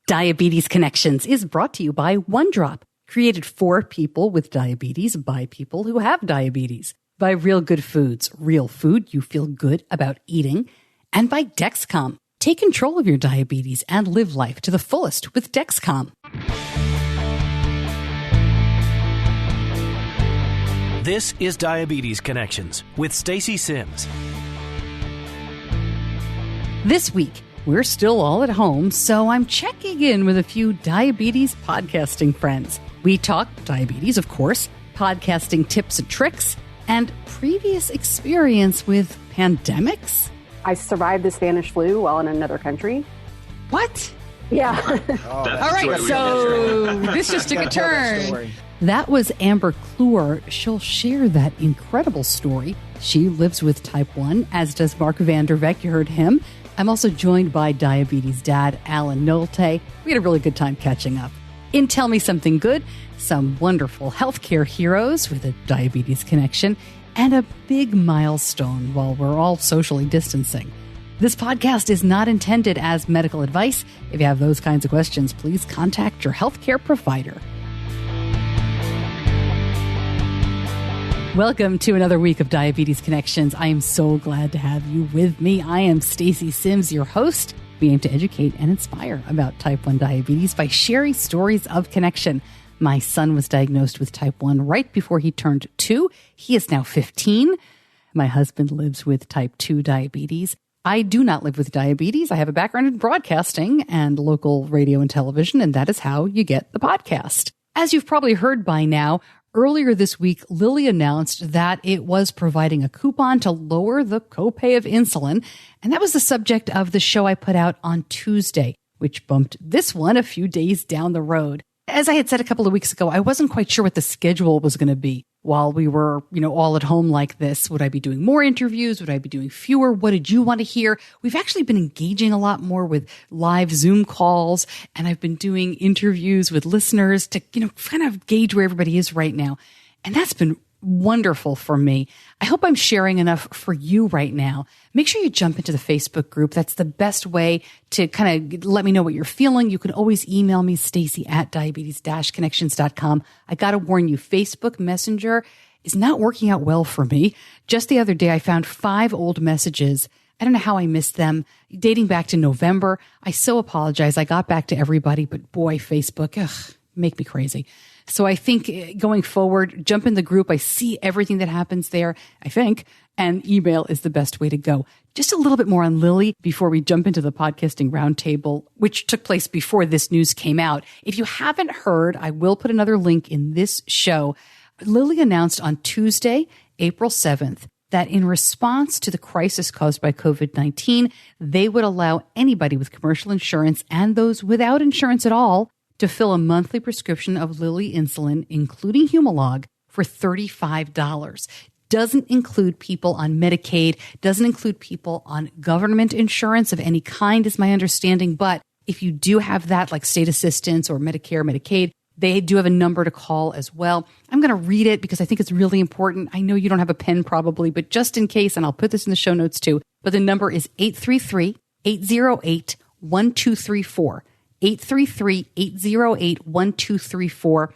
Diabetes Connections is brought to you by OneDrop, created for people with diabetes by people who have diabetes. By Real Good Foods, real food you feel good about eating. And by Dexcom. Take control of your diabetes and live life to the fullest with Dexcom. This is Diabetes Connections with Stacey Sims. This week, we're still all at home, so I'm checking in with a few diabetes podcasting friends. We talk diabetes, of course, podcasting tips and tricks, and previous experience with pandemics. I survived the Spanish flu while in another country. What? Yeah. All right, so this just took a turn. That was Amber Clour. She'll share that incredible story. She lives with type 1, as does Mark Vande. You heard him. I'm also joined by diabetes dad, Alan Nolte. We had a really good time catching up. In Tell Me Something Good, some wonderful healthcare heroes with a diabetes connection, and a big milestone while we're all socially distancing. This podcast is not intended as medical advice. If you have those kinds of questions, please contact your healthcare provider. Welcome to another week of Diabetes Connections. I am so glad to have you with me. I am Stacey Sims, your host. We aim to educate and inspire about type 1 diabetes by sharing stories of connection. My son was diagnosed with type 1 right before he turned 2. He is now 15. My husband lives with type 2 diabetes. I do not live with diabetes. I have a background in broadcasting and local radio and television, and that is how you get the podcast. As you've probably heard by now, earlier this week, Lilly announced that it was providing a coupon to lower the copay of insulin, and that was the subject of the show I put out on Tuesday, which bumped this one a few days down the road. As I had said a couple of weeks ago, I wasn't quite sure what the schedule was going to be while we were, all at home like this. Would I be doing more interviews? Would I be doing fewer? What did you want to hear? We've actually been engaging a lot more with live Zoom calls, and I've been doing interviews with listeners to, kind of gauge where everybody is right now. And that's been wonderful for me. I hope I'm sharing enough for you right now. Make sure you jump into the Facebook group. That's the best way to kind of let me know what you're feeling. You can always email me, Stacey@diabetes-connections.com. I got to warn you, Facebook Messenger is not working out well for me. Just the other day, I found 5 old messages. I don't know how I missed them, dating back to November. I so apologize. I got back to everybody, but boy, Facebook, make me crazy. So I think going forward, jump in the group. I see everything that happens there, I think, and email is the best way to go. Just a little bit more on Lilly before we jump into the podcasting roundtable, which took place before this news came out. If you haven't heard, I will put another link in this show. Lilly announced on Tuesday, April 7th, that in response to the crisis caused by COVID-19, they would allow anybody with commercial insurance and those without insurance at all to fill a monthly prescription of Lilly insulin, including Humalog, for $35. Doesn't include people on Medicaid, doesn't include people on government insurance of any kind, is my understanding. But if you do have that, like state assistance or Medicare, Medicaid, they do have a number to call as well. I'm going to read it because I think it's really important. I know you don't have a pen probably, but just in case, and I'll put this in the show notes too, but the number is 833-808-1234. 833-808-1234.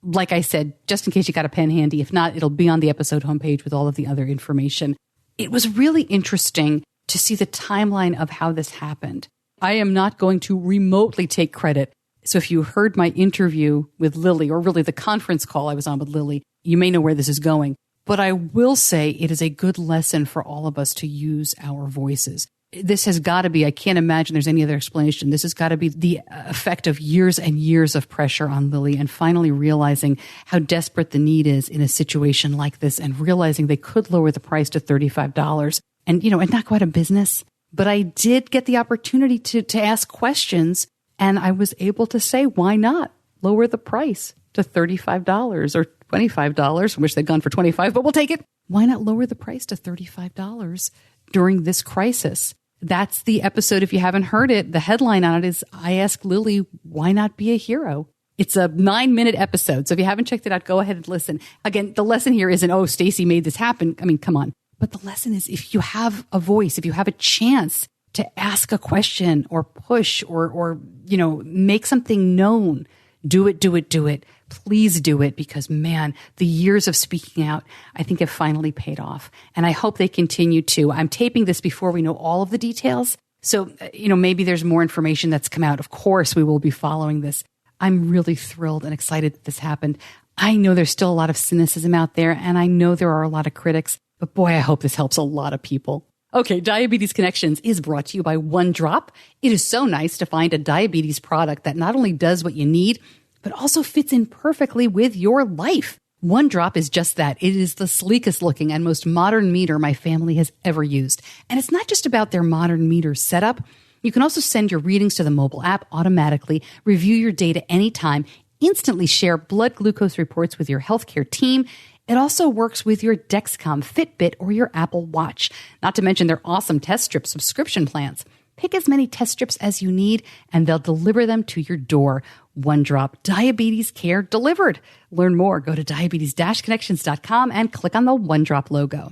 Like I said, just in case you got a pen handy. If not, it'll be on the episode homepage with all of the other information. It was really interesting to see the timeline of how this happened. I am not going to remotely take credit. So if you heard my interview with Lilly, or really the conference call I was on with Lilly, you may know where this is going. But I will say it is a good lesson for all of us to use our voices. This has got to be, I can't imagine there's any other explanation. This has got to be the effect of years and years of pressure on Lilly, and finally realizing how desperate the need is in a situation like this, and realizing they could lower the price to $35 and not go out of business. But I did get the opportunity to ask questions, and I was able to say, why not lower the price to $35 or $25? I wish they'd gone for $25, but we'll take it. Why not lower the price to $35 during this crisis? That's the episode. If you haven't heard it, the headline on it is, I asked Lilly, why not be a hero? It's a 9-minute episode. So if you haven't checked it out, go ahead and listen. Again, the lesson here isn't, oh, Stacey made this happen. I mean, come on. But the lesson is, if you have a voice, if you have a chance to ask a question or push or make something known. Do it, do it, do it. Please do it, because man, the years of speaking out, I think, have finally paid off. And I hope they continue to. I'm taping this before we know all of the details. So, maybe there's more information that's come out. Of course, we will be following this. I'm really thrilled and excited that this happened. I know there's still a lot of cynicism out there, and I know there are a lot of critics, but boy, I hope this helps a lot of people. Okay, Diabetes Connections is brought to you by OneDrop. It is so nice to find a diabetes product that not only does what you need, but also fits in perfectly with your life. OneDrop is just that. It is the sleekest looking and most modern meter my family has ever used. And it's not just about their modern meter setup. You can also send your readings to the mobile app automatically, review your data anytime, instantly share blood glucose reports with your healthcare team. It also works with your Dexcom, Fitbit, or your Apple Watch, not to mention their awesome test strip subscription plans. Pick as many test strips as you need, and they'll deliver them to your door. OneDrop, diabetes care delivered. Learn more. Go to diabetes-connections.com and click on the OneDrop logo.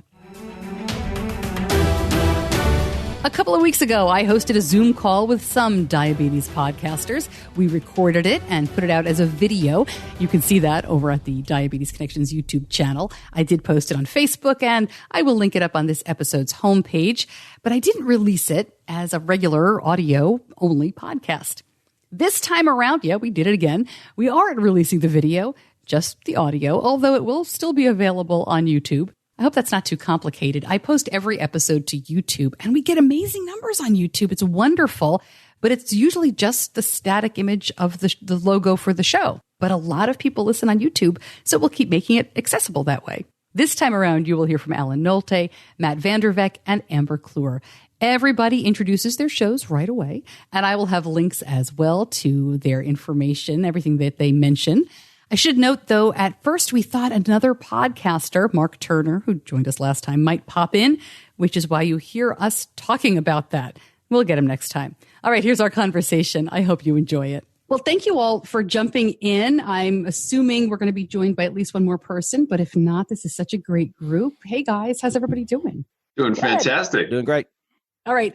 A couple of weeks ago, I hosted a Zoom call with some diabetes podcasters. We recorded it and put it out as a video. You can see that over at the Diabetes Connections YouTube channel. I did post it on Facebook, and I will link it up on this episode's homepage, but I didn't release it as a regular audio-only podcast. This time around, we did it again. We aren't releasing the video, just the audio, although it will still be available on YouTube. I hope that's not too complicated. I post every episode to YouTube, and we get amazing numbers on YouTube. It's wonderful, but it's usually just the static image of the logo for the show. But a lot of people listen on YouTube, so we'll keep making it accessible that way. This time around, you will hear from Alan Nolte, Matt Vande, and Amber Clour. Everybody introduces their shows right away, and I will have links as well to their information, everything that they mention. I should note, though, at first we thought another podcaster, Mark Turner, who joined us last time, might pop in, which is why you hear us talking about that. We'll get him next time. All right, here's our conversation. I hope you enjoy it. Well, thank you all for jumping in. I'm assuming we're going to be joined by at least one more person, but if not, this is such a great group. Hey, guys, how's everybody doing? Doing fantastic. Doing great. All right,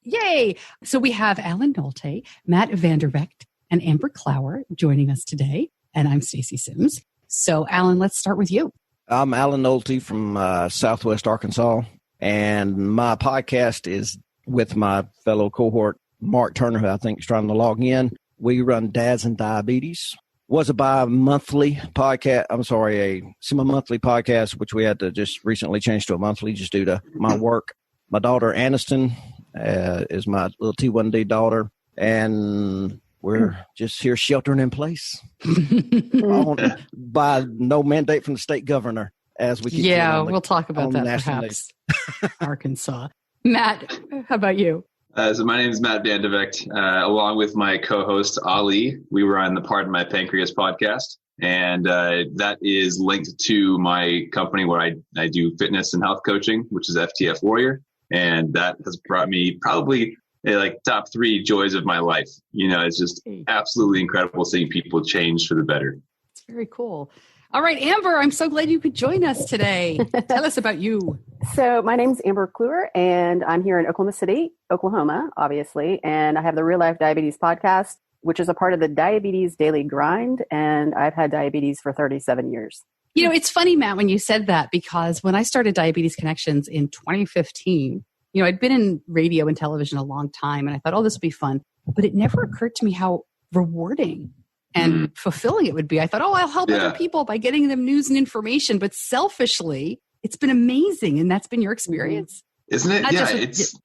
yay. So we have Alan Nolte, Matt Vande, and Amber Clour joining us today. And I'm Stacey Sims. So, Alan, let's start with you. I'm Alan Nolte from Southwest Arkansas, and my podcast is with my fellow cohort, Mark Turner, who I think is trying to log in. We run Dads and Diabetes. Was a bi-monthly podcast. A semi-monthly podcast, which we had to just recently change to a monthly just due to my work. My daughter, Aniston, is my little T1D daughter, and we're just here sheltering in place by no mandate from the state governor as we keep we'll talk about that perhaps. Arkansas. Matt, how about you? So my name is Matt Vande, along with my co-host Ali. We were on the Pardon My Pancreas podcast, and that is linked to my company where I do fitness and health coaching, which is FTFWarrior, and that has brought me probably top 3 joys of my life. It's just absolutely incredible seeing people change for the better. It's very cool. All right, Amber, I'm so glad you could join us today. Tell us about you. So my name's Amber Clour, and I'm here in Oklahoma City, Oklahoma, obviously. And I have the Real Life Diabetes podcast, which is a part of the Diabetes Daily Grind. And I've had diabetes for 37 years. It's funny, Matt, when you said that, because when I started Diabetes Connections in 2015, I'd been in radio and television a long time, and I thought, this will be fun. But it never occurred to me how rewarding and fulfilling it would be. I thought, I'll help other people by getting them news and information. But selfishly, it's been amazing. And that's been your experience. Isn't it?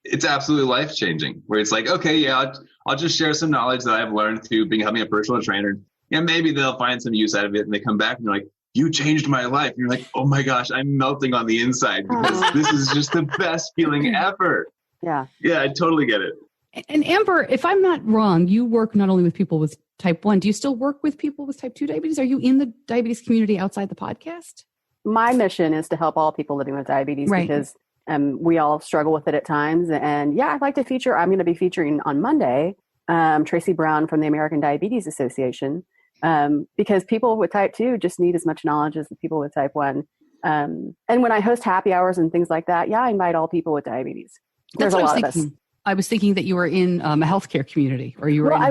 It's absolutely life-changing, where it's like, I'll just share some knowledge that I've learned through having a personal trainer. And maybe they'll find some use out of it, and they come back and they're like, you changed my life. And you're like, oh my gosh, I'm melting on the inside because this is just the best feeling ever. Yeah. Yeah, I totally get it. And Amber, if I'm not wrong, you work not only with people with type 1, do you still work with people with type 2 diabetes? Are you in the diabetes community outside the podcast? My mission is to help all people living with diabetes because we all struggle with it at times. And I'd like to I'm going to be featuring on Monday, Tracy Brown from the American Diabetes Association. Because people with type 2 just need as much knowledge as the people with type 1. And when I host happy hours and things like that, I invite all people with diabetes. There's a lot of us. I was thinking that you were in a healthcare community, or you were. Well,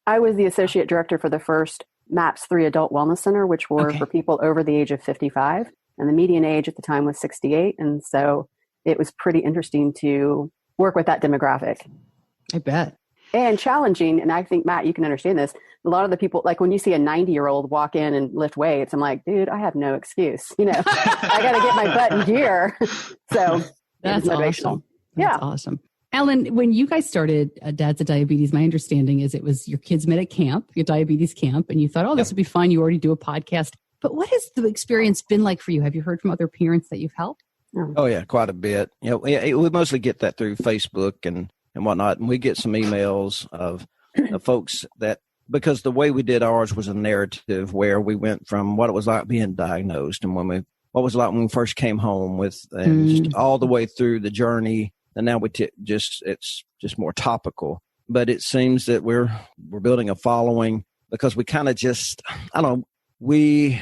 I was the associate director for the first MAPS 3 Adult Wellness Center, which were for people over the age of 55, and the median age at the time was 68, and so it was pretty interesting to work with that demographic. I bet. And challenging, and I think, Matt, you can understand this. A lot of the people, like when you see a 90-year-old walk in and lift weights, I'm like, dude, I have no excuse. I got to get my butt in gear. So that's motivational. Awesome. That's awesome. Alan, when you guys started Dads of Diabetes, my understanding is it was your kids met at camp, your diabetes camp, and you thought, this would be fun. You already do a podcast. But what has the experience been like for you? Have you heard from other parents that you've helped? Oh, yeah, quite a bit. We mostly get that through Facebook and whatnot. And we get some emails of folks that, because the way we did ours was a narrative where we went from what it was like being diagnosed and what it was like when we first came home with, and just all the way through the journey. And now it's just more topical. But it seems that we're building a following because we kind of just, I don't know,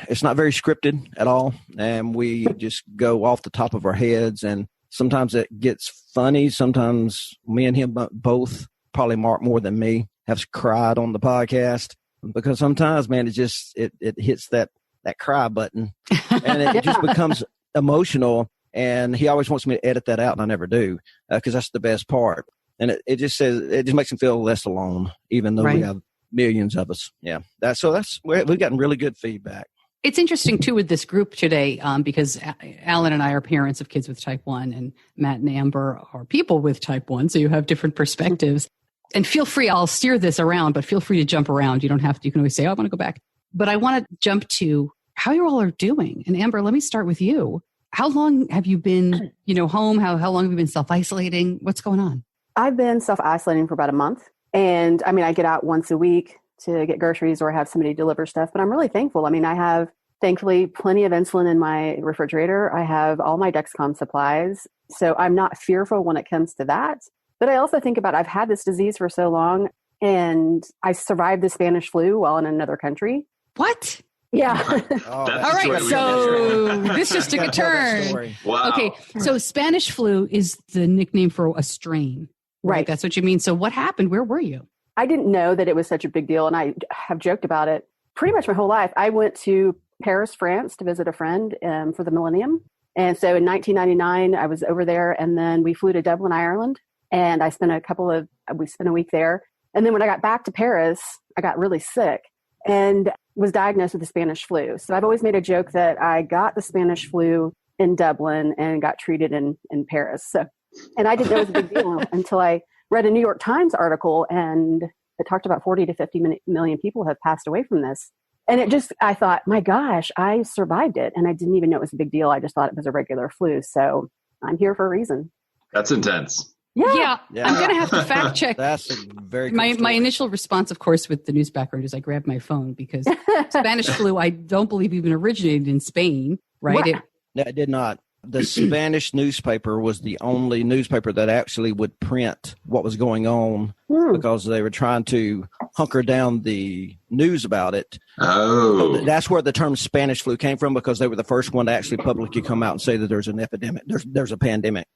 it's not very scripted at all. And we just go off the top of our heads. And sometimes it gets funny. Sometimes me and him both, probably Mark more than me, have cried on the podcast because sometimes, man, it hits that cry button and it just becomes emotional. And he always wants me to edit that out, and I never do because that's the best part. And it just makes him feel less alone, even though we have millions of us. Yeah, we've gotten really good feedback. It's interesting, too, with this group today, because Alan and I are parents of kids with type 1, and Matt and Amber are people with type 1, so you have different perspectives. And feel free, I'll steer this around, but feel free to jump around. You don't have to. You can always say, I want to go back. But I want to jump to how you all are doing. And Amber, let me start with you. How long have you been, home? How long have you been self-isolating? What's going on? I've been self-isolating for about a month. And I get out once a week to get groceries or have somebody deliver stuff. But I'm really thankful. I have, thankfully, plenty of insulin in my refrigerator. I have all my Dexcom supplies. So I'm not fearful when it comes to that. But I also think about, I've had this disease for so long and I survived the Spanish flu while in another country. What? Yeah. All right. So this just took a turn. Wow. Okay. So Spanish flu is the nickname for a strain. Right. That's what you mean. So what happened? Where were you? I didn't know that it was such a big deal. And I have joked about it pretty much my whole life. I went to Paris, France to visit a friend for the millennium. And so in 1999, I was over there and then we flew to Dublin, Ireland. And I spent we spent a week there. And then when I got back to Paris, I got really sick and was diagnosed with the Spanish flu. So I've always made a joke that I got the Spanish flu in Dublin and got treated in Paris. So, and I didn't know it was a big deal until I read a New York Times article and it talked about 40 to 50 million people have passed away from this. And I thought, my gosh, I survived it. And I didn't even know it was a big deal. I just thought it was a regular flu. So I'm here for a reason. That's intense. Yeah. I'm going to have to fact check. That's a very my initial response, of course, with the news background is I grabbed my phone because Spanish flu, I don't believe even originated in Spain, right? No, it did not. The Spanish newspaper was the only newspaper that actually would print what was going on because they were trying to hunker down the news about it. Oh. So that's where the term Spanish flu came from because they were the first one to actually publicly come out and say that there's an epidemic. There's a pandemic.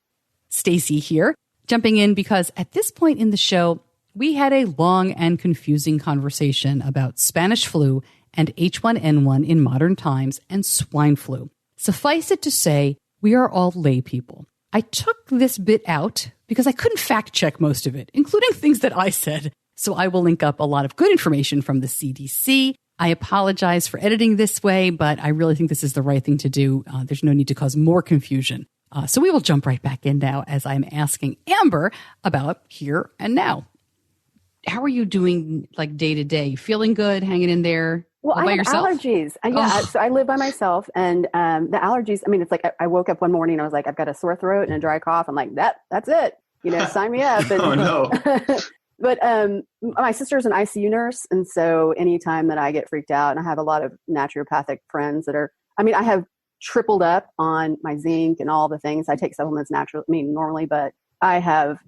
Stacey here, jumping in because at this point in the show, we had a long and confusing conversation about Spanish flu and H1N1 in modern times and swine flu. Suffice it to say, we are all lay people. I took this bit out because I couldn't fact check most of it, including things that I said. So I will link up a lot of good information from the CDC. I apologize for editing this way, but I really think this is the right thing to do. There's no need to cause more confusion. So we will jump right back in now as I'm asking Amber about here and now. How are you doing like day to day? Feeling good? Hanging in there? Well, all by I have yourself? allergies. So I live by myself and the allergies, it's like I woke up one morning and I was like, I've got a sore throat and a dry cough. I'm like, that's it. Sign me up. And, oh, no. But my sister's an ICU nurse. And so anytime that I get freaked out, and I have a lot of naturopathic friends that are, I have tripled up on my zinc and all the things. I take supplements normally, but I have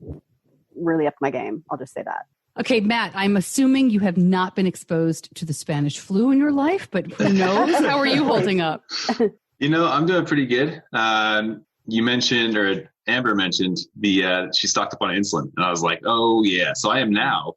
really upped my game. I'll just say that. Okay, Matt, I'm assuming you have not been exposed to the Spanish flu in your life, but who knows? How are you holding up? I'm doing pretty good. You mentioned, or Amber mentioned, she stocked up on insulin, and I was like, oh yeah. So I am now.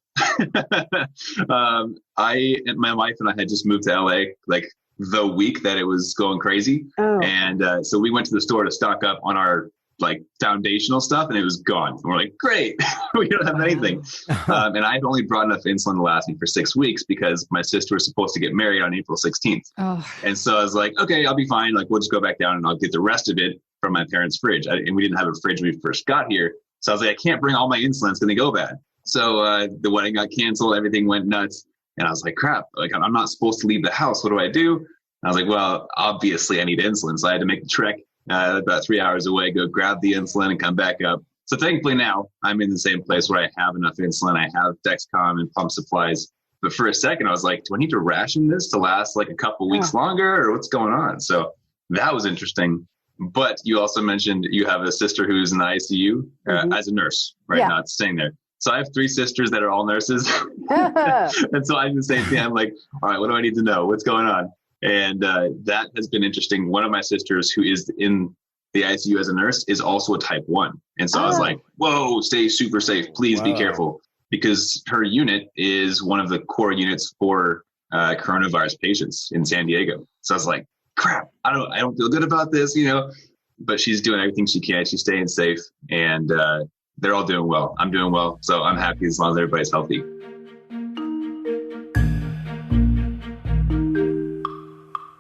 My wife and I had just moved to LA like the week that it was going crazy. Oh. And so we went to the store to stock up on our like foundational stuff, and it was gone. And we're like, great, we don't have anything. And I had only brought enough insulin to last me for 6 weeks because my sister was supposed to get married on April 16th. Oh. And so I was like, okay, I'll be fine. Like, we'll just go back down and I'll get the rest of it from my parents' fridge. And we didn't have a fridge when we first got here. So I was like, I can't bring all my insulin. It's going to go bad. So the wedding got canceled. Everything went nuts. And I was like, crap, like I'm not supposed to leave the house. What do I do? And I was like, well, obviously I need insulin. So I had to make the trek about 3 hours away, go grab the insulin and come back up. So thankfully now I'm in the same place where I have enough insulin. I have Dexcom and pump supplies. But for a second, I was like, do I need to ration this to last like a couple weeks longer, or what's going on? So that was interesting. But you also mentioned you have a sister who's in the ICU as a nurse right now, staying there. So I have 3 sisters that are all nurses. And so I do the same thing. I'm like, all right, what do I need to know? What's going on? And that has been interesting. One of my sisters who is in the ICU as a nurse is also a type 1. And so I was like, whoa, stay super safe. Please be careful. Because her unit is one of the core units for coronavirus patients in San Diego. So I was like, crap, I don't feel good about this, but she's doing everything she can. She's staying safe, and they're all doing well. I'm doing well. So I'm happy as long as everybody's healthy.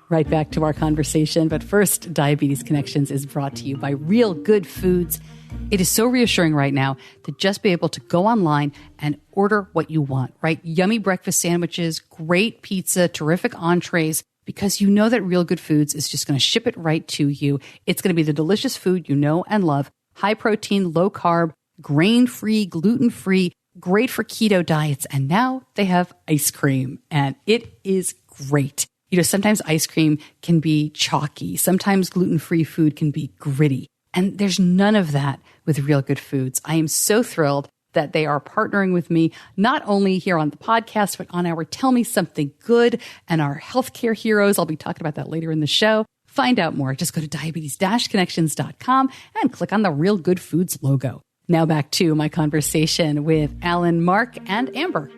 Right back to our conversation. But first, Diabetes Connections is brought to you by Real Good Foods. It is so reassuring right now to just be able to go online and order what you want, right? Yummy breakfast sandwiches, great pizza, terrific entrees, because you know that Real Good Foods is just going to ship it right to you. It's going to be the delicious food you know and love, high protein, low carb, grain-free, gluten-free, great for keto diets. And now they have ice cream, and it is great. Sometimes ice cream can be chalky. Sometimes gluten-free food can be gritty. And there's none of that with Real Good Foods. I am so thrilled that they are partnering with me, not only here on the podcast, but on our Tell Me Something Good and our healthcare heroes. I'll be talking about that later in the show. Find out more. Just go to diabetes-connections.com and click on the Real Good Foods logo. Now back to my conversation with Alan, Mark, and Amber.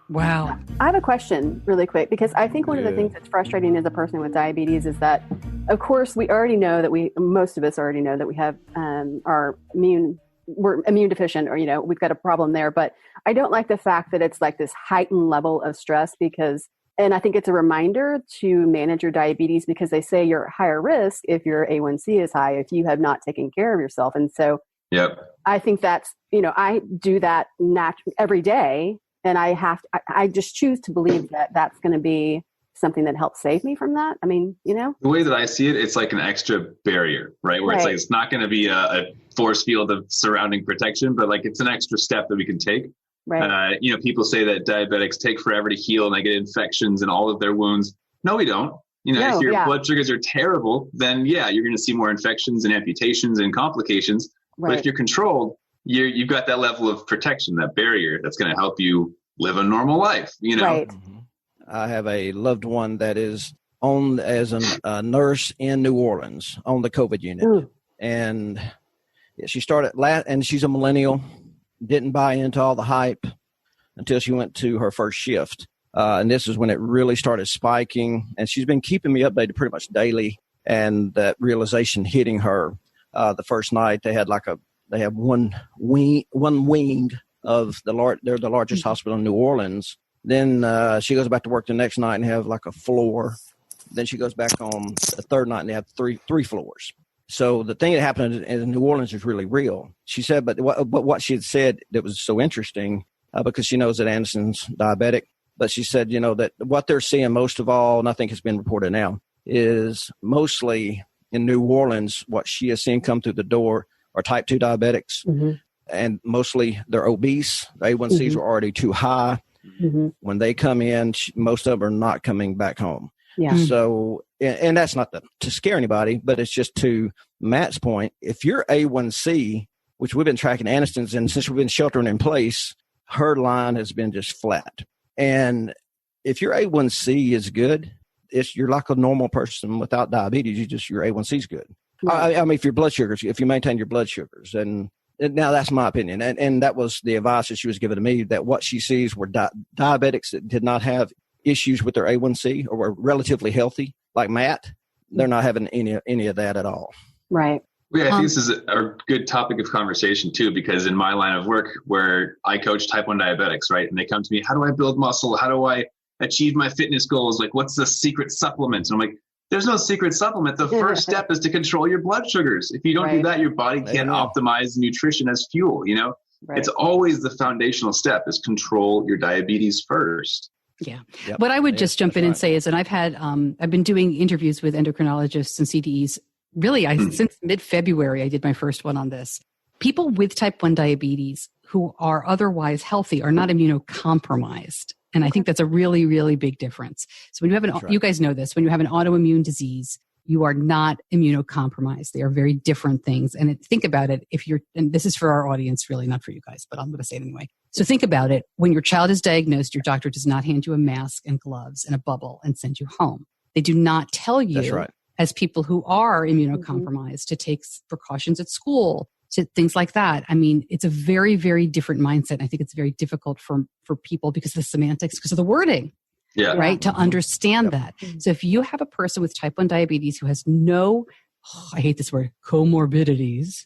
Wow. I have a question really quick, because I think one of the things that's frustrating as a person with diabetes is that, of course, we already know that most of us already know that we have we're immune deficient, or, we've got a problem there. But I don't like the fact that it's like this heightened level of stress and I think it's a reminder to manage your diabetes, because they say you're at higher risk if your A1C is high, if you have not taken care of yourself. And so I think that's, I do that every day. And I just choose to believe that that's going to be something that helps save me from that. I mean, The way that I see it, it's like an extra barrier, right? Where it's like, it's not going to be a force field of surrounding protection, but like it's an extra step that we can take. Right. People say that diabetics take forever to heal and they get infections in all of their wounds. No, we don't. If your blood sugars are terrible, then you're going to see more infections and amputations and complications. Right. But if you're controlled, you've got that level of protection, that barrier that's going to help you live a normal life, Right. I have a loved one that is on as a nurse in New Orleans on the COVID unit. Ooh. And she started and she's a millennial, didn't buy into all the hype until she went to her first shift. And this is when it really started spiking. And she's been keeping me updated pretty much daily. And that realization hitting her the first night, they have one wing of they're the largest hospital in New Orleans. Then she goes back to work the next night and have like a floor. Then she goes back on the third night and they have three floors. So the thing that happened in New Orleans is really real. She said, but what she had said that was so interesting, because she knows that Anderson's diabetic, but she said, that what they're seeing most of all, and I think it's been reported now, is mostly in New Orleans, what she has seen come through the door are type 2 diabetics. Mm-hmm. And mostly they're obese. The A1Cs are already too high. Mm-hmm. When they come in, most of them are not coming back home. Yeah. So, and that's not to scare anybody, but it's just to Matt's point. If your A1C, which we've been tracking Aniston's, and since we've been sheltering in place, her line has been just flat. And if your A1C is good, you're like a normal person without diabetes. Your A1C is good. Right. I mean, if your blood sugars, if you maintain your blood sugars, and now that's my opinion. And that was the advice that she was giving to me, that what she sees were diabetics that did not have issues with their A1C or were relatively healthy, like Matt. They're not having any of that at all. Right. Yeah, I think this is a good topic of conversation too, because in my line of work where I coach type 1 diabetics, right? And they come to me, how do I build muscle? How do I achieve my fitness goals? Like, what's the secret supplement? And I'm like, there's no secret supplement. The first step is to control your blood sugars. If you don't do that, your body can't optimize nutrition as fuel, Right. It's always the foundational step is control your diabetes first. Yeah. Yep. What I would just jump in and say is, and I've been doing interviews with endocrinologists and CDEs. Really, since mid-February, I did my first one on this. People with type 1 diabetes who are otherwise healthy are not immunocompromised. And I think that's a really, really big difference. So when you have you guys know this, when you have an autoimmune disease, you are not immunocompromised. They are very different things. And think about it, and this is for our audience, really not for you guys, but I'm going to say it anyway. So think about it. When your child is diagnosed, your doctor does not hand you a mask and gloves and a bubble and send you home. They do not tell you, as people who are immunocompromised, to take precautions at school, to things like that. I mean, it's a very, very different mindset. I think it's very difficult for people because of the semantics, because of the wording. Yeah. Right. To understand that. So if you have a person with type 1 diabetes who has I hate this word, comorbidities,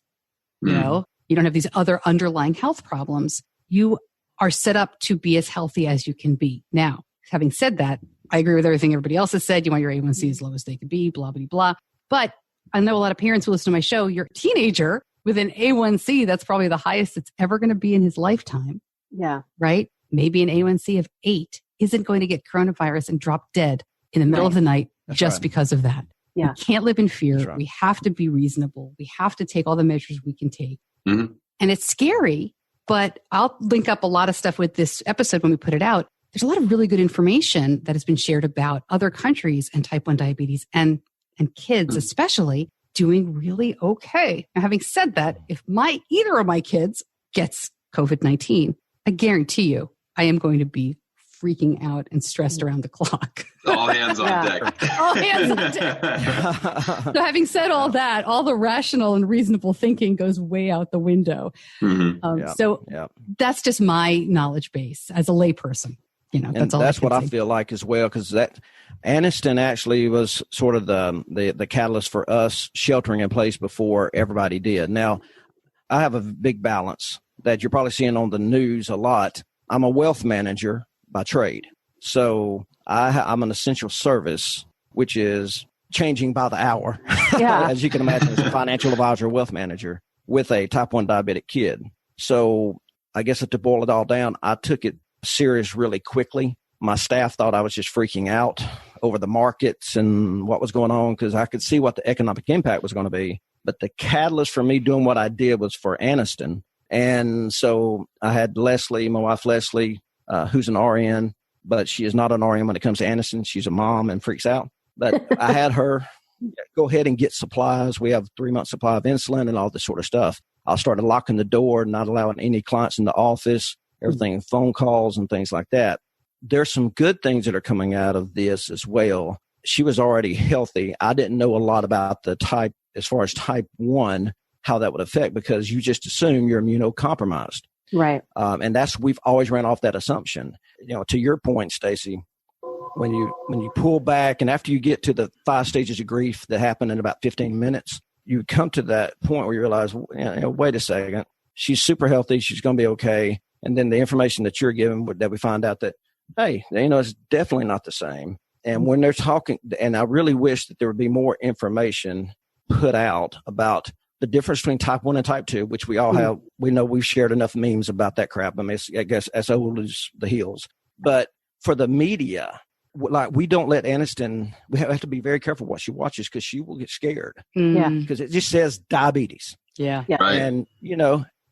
you don't have these other underlying health problems, you are set up to be as healthy as you can be. Now, having said that, I agree with everything everybody else has said. You want your A1C as low as they can be, blah, blah, blah. But I know a lot of parents who listen to my show, your teenager with an A1C, that's probably the highest it's ever going to be in his lifetime. Yeah. Right? Maybe an A1C of 8 isn't going to get coronavirus and drop dead in the middle of the night because of that. Yeah. We can't live in fear. We have to be reasonable. We have to take all the measures we can take. Mm-hmm. And it's scary, but I'll link up a lot of stuff with this episode when we put it out. There's a lot of really good information that has been shared about other countries and type 1 diabetes and kids especially doing really okay. Now, having said that, if either of my kids gets COVID-19, I guarantee you I am going to be freaking out and stressed around the clock. All hands on deck. All hands on deck. So having said all that, all the rational and reasonable thinking goes way out the window. Mm-hmm. That's just my knowledge base as a layperson. That's what I feel like as well, because that Aniston actually was sort of the catalyst for us sheltering in place before everybody did. Now, I have a big balance that you're probably seeing on the news a lot. I'm a wealth manager by trade. So I'm an essential service, which is changing by the hour. Yeah. As you can imagine, as a financial advisor, wealth manager with a type 1 diabetic kid. So I guess to boil it all down, I took it serious really quickly. My staff thought I was just freaking out over the markets and what was going on, because I could see what the economic impact was going to be. But the catalyst for me doing what I did was for Aniston. And so I had Leslie, my wife Leslie, who's an RN, but she is not an RN when it comes to Aniston. She's a mom and freaks out. But I had her go ahead and get supplies. We have a 3-month supply of insulin and all this sort of stuff. I started locking the door, not allowing any clients in the office, everything, phone calls and things like that. There's some good things that are coming out of this as well. She was already healthy. I didn't know a lot about the type, as far as type 1, how that would affect, because you just assume you're immunocompromised. Right. And we've always ran off that assumption. To your point, Stacey, when you pull back and after you get to the 5 stages of grief that happen in about 15 minutes, you come to that point where you realize, wait a second, she's super healthy. She's going to be okay. And then the information that you're giving, that we find out that, hey, it's definitely not the same. And when they're talking, and I really wish that there would be more information put out about the difference between type 1 and type 2, which we all have. We know we've shared enough memes about that crap. I mean, I guess as old as the hills. But for the media, like, we don't let Aniston, we have to be very careful what she watches, because she will get scared. Yeah. Because it just says diabetes. Yeah. Right. And,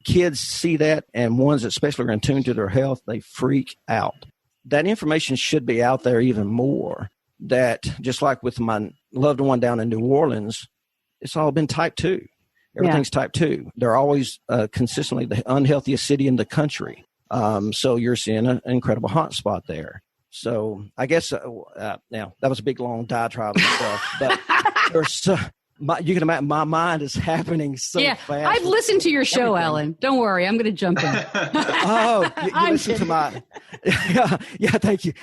kids see that, and ones that especially are in tune to their health, they freak out. That information should be out there even more. That just like with my loved one down in New Orleans, it's all been type 2. Everything's type 2. They're always consistently the unhealthiest city in the country. So you're seeing an incredible hot spot there. So I guess now that was a big long diatribe and stuff, but there's you can imagine my mind is happening so fast. I've listened to your show, Alan. Don't worry, I'm going to jump in. You listen to my thank you.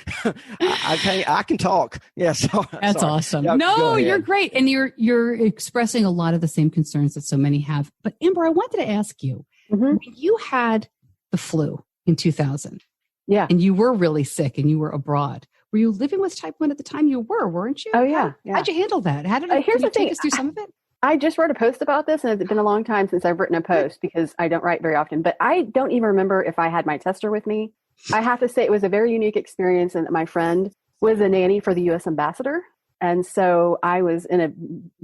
I can talk. Yes, that's awesome. Yeah, no, you're great, and you're expressing a lot of the same concerns that so many have. But Amber, I wanted to ask you, when you had the flu in 2000, and you were really sick, and you were abroad. Were you living with type 1 at the time? You were, weren't you? Oh, yeah. How'd you handle that? How did you take us through some of it? I just wrote a post about this, and it's been a long time since I've written a post because I don't write very often. But I don't even remember if I had my tester with me. I have to say it was a very unique experience, and that my friend was a nanny for the U.S. ambassador. And so I was in a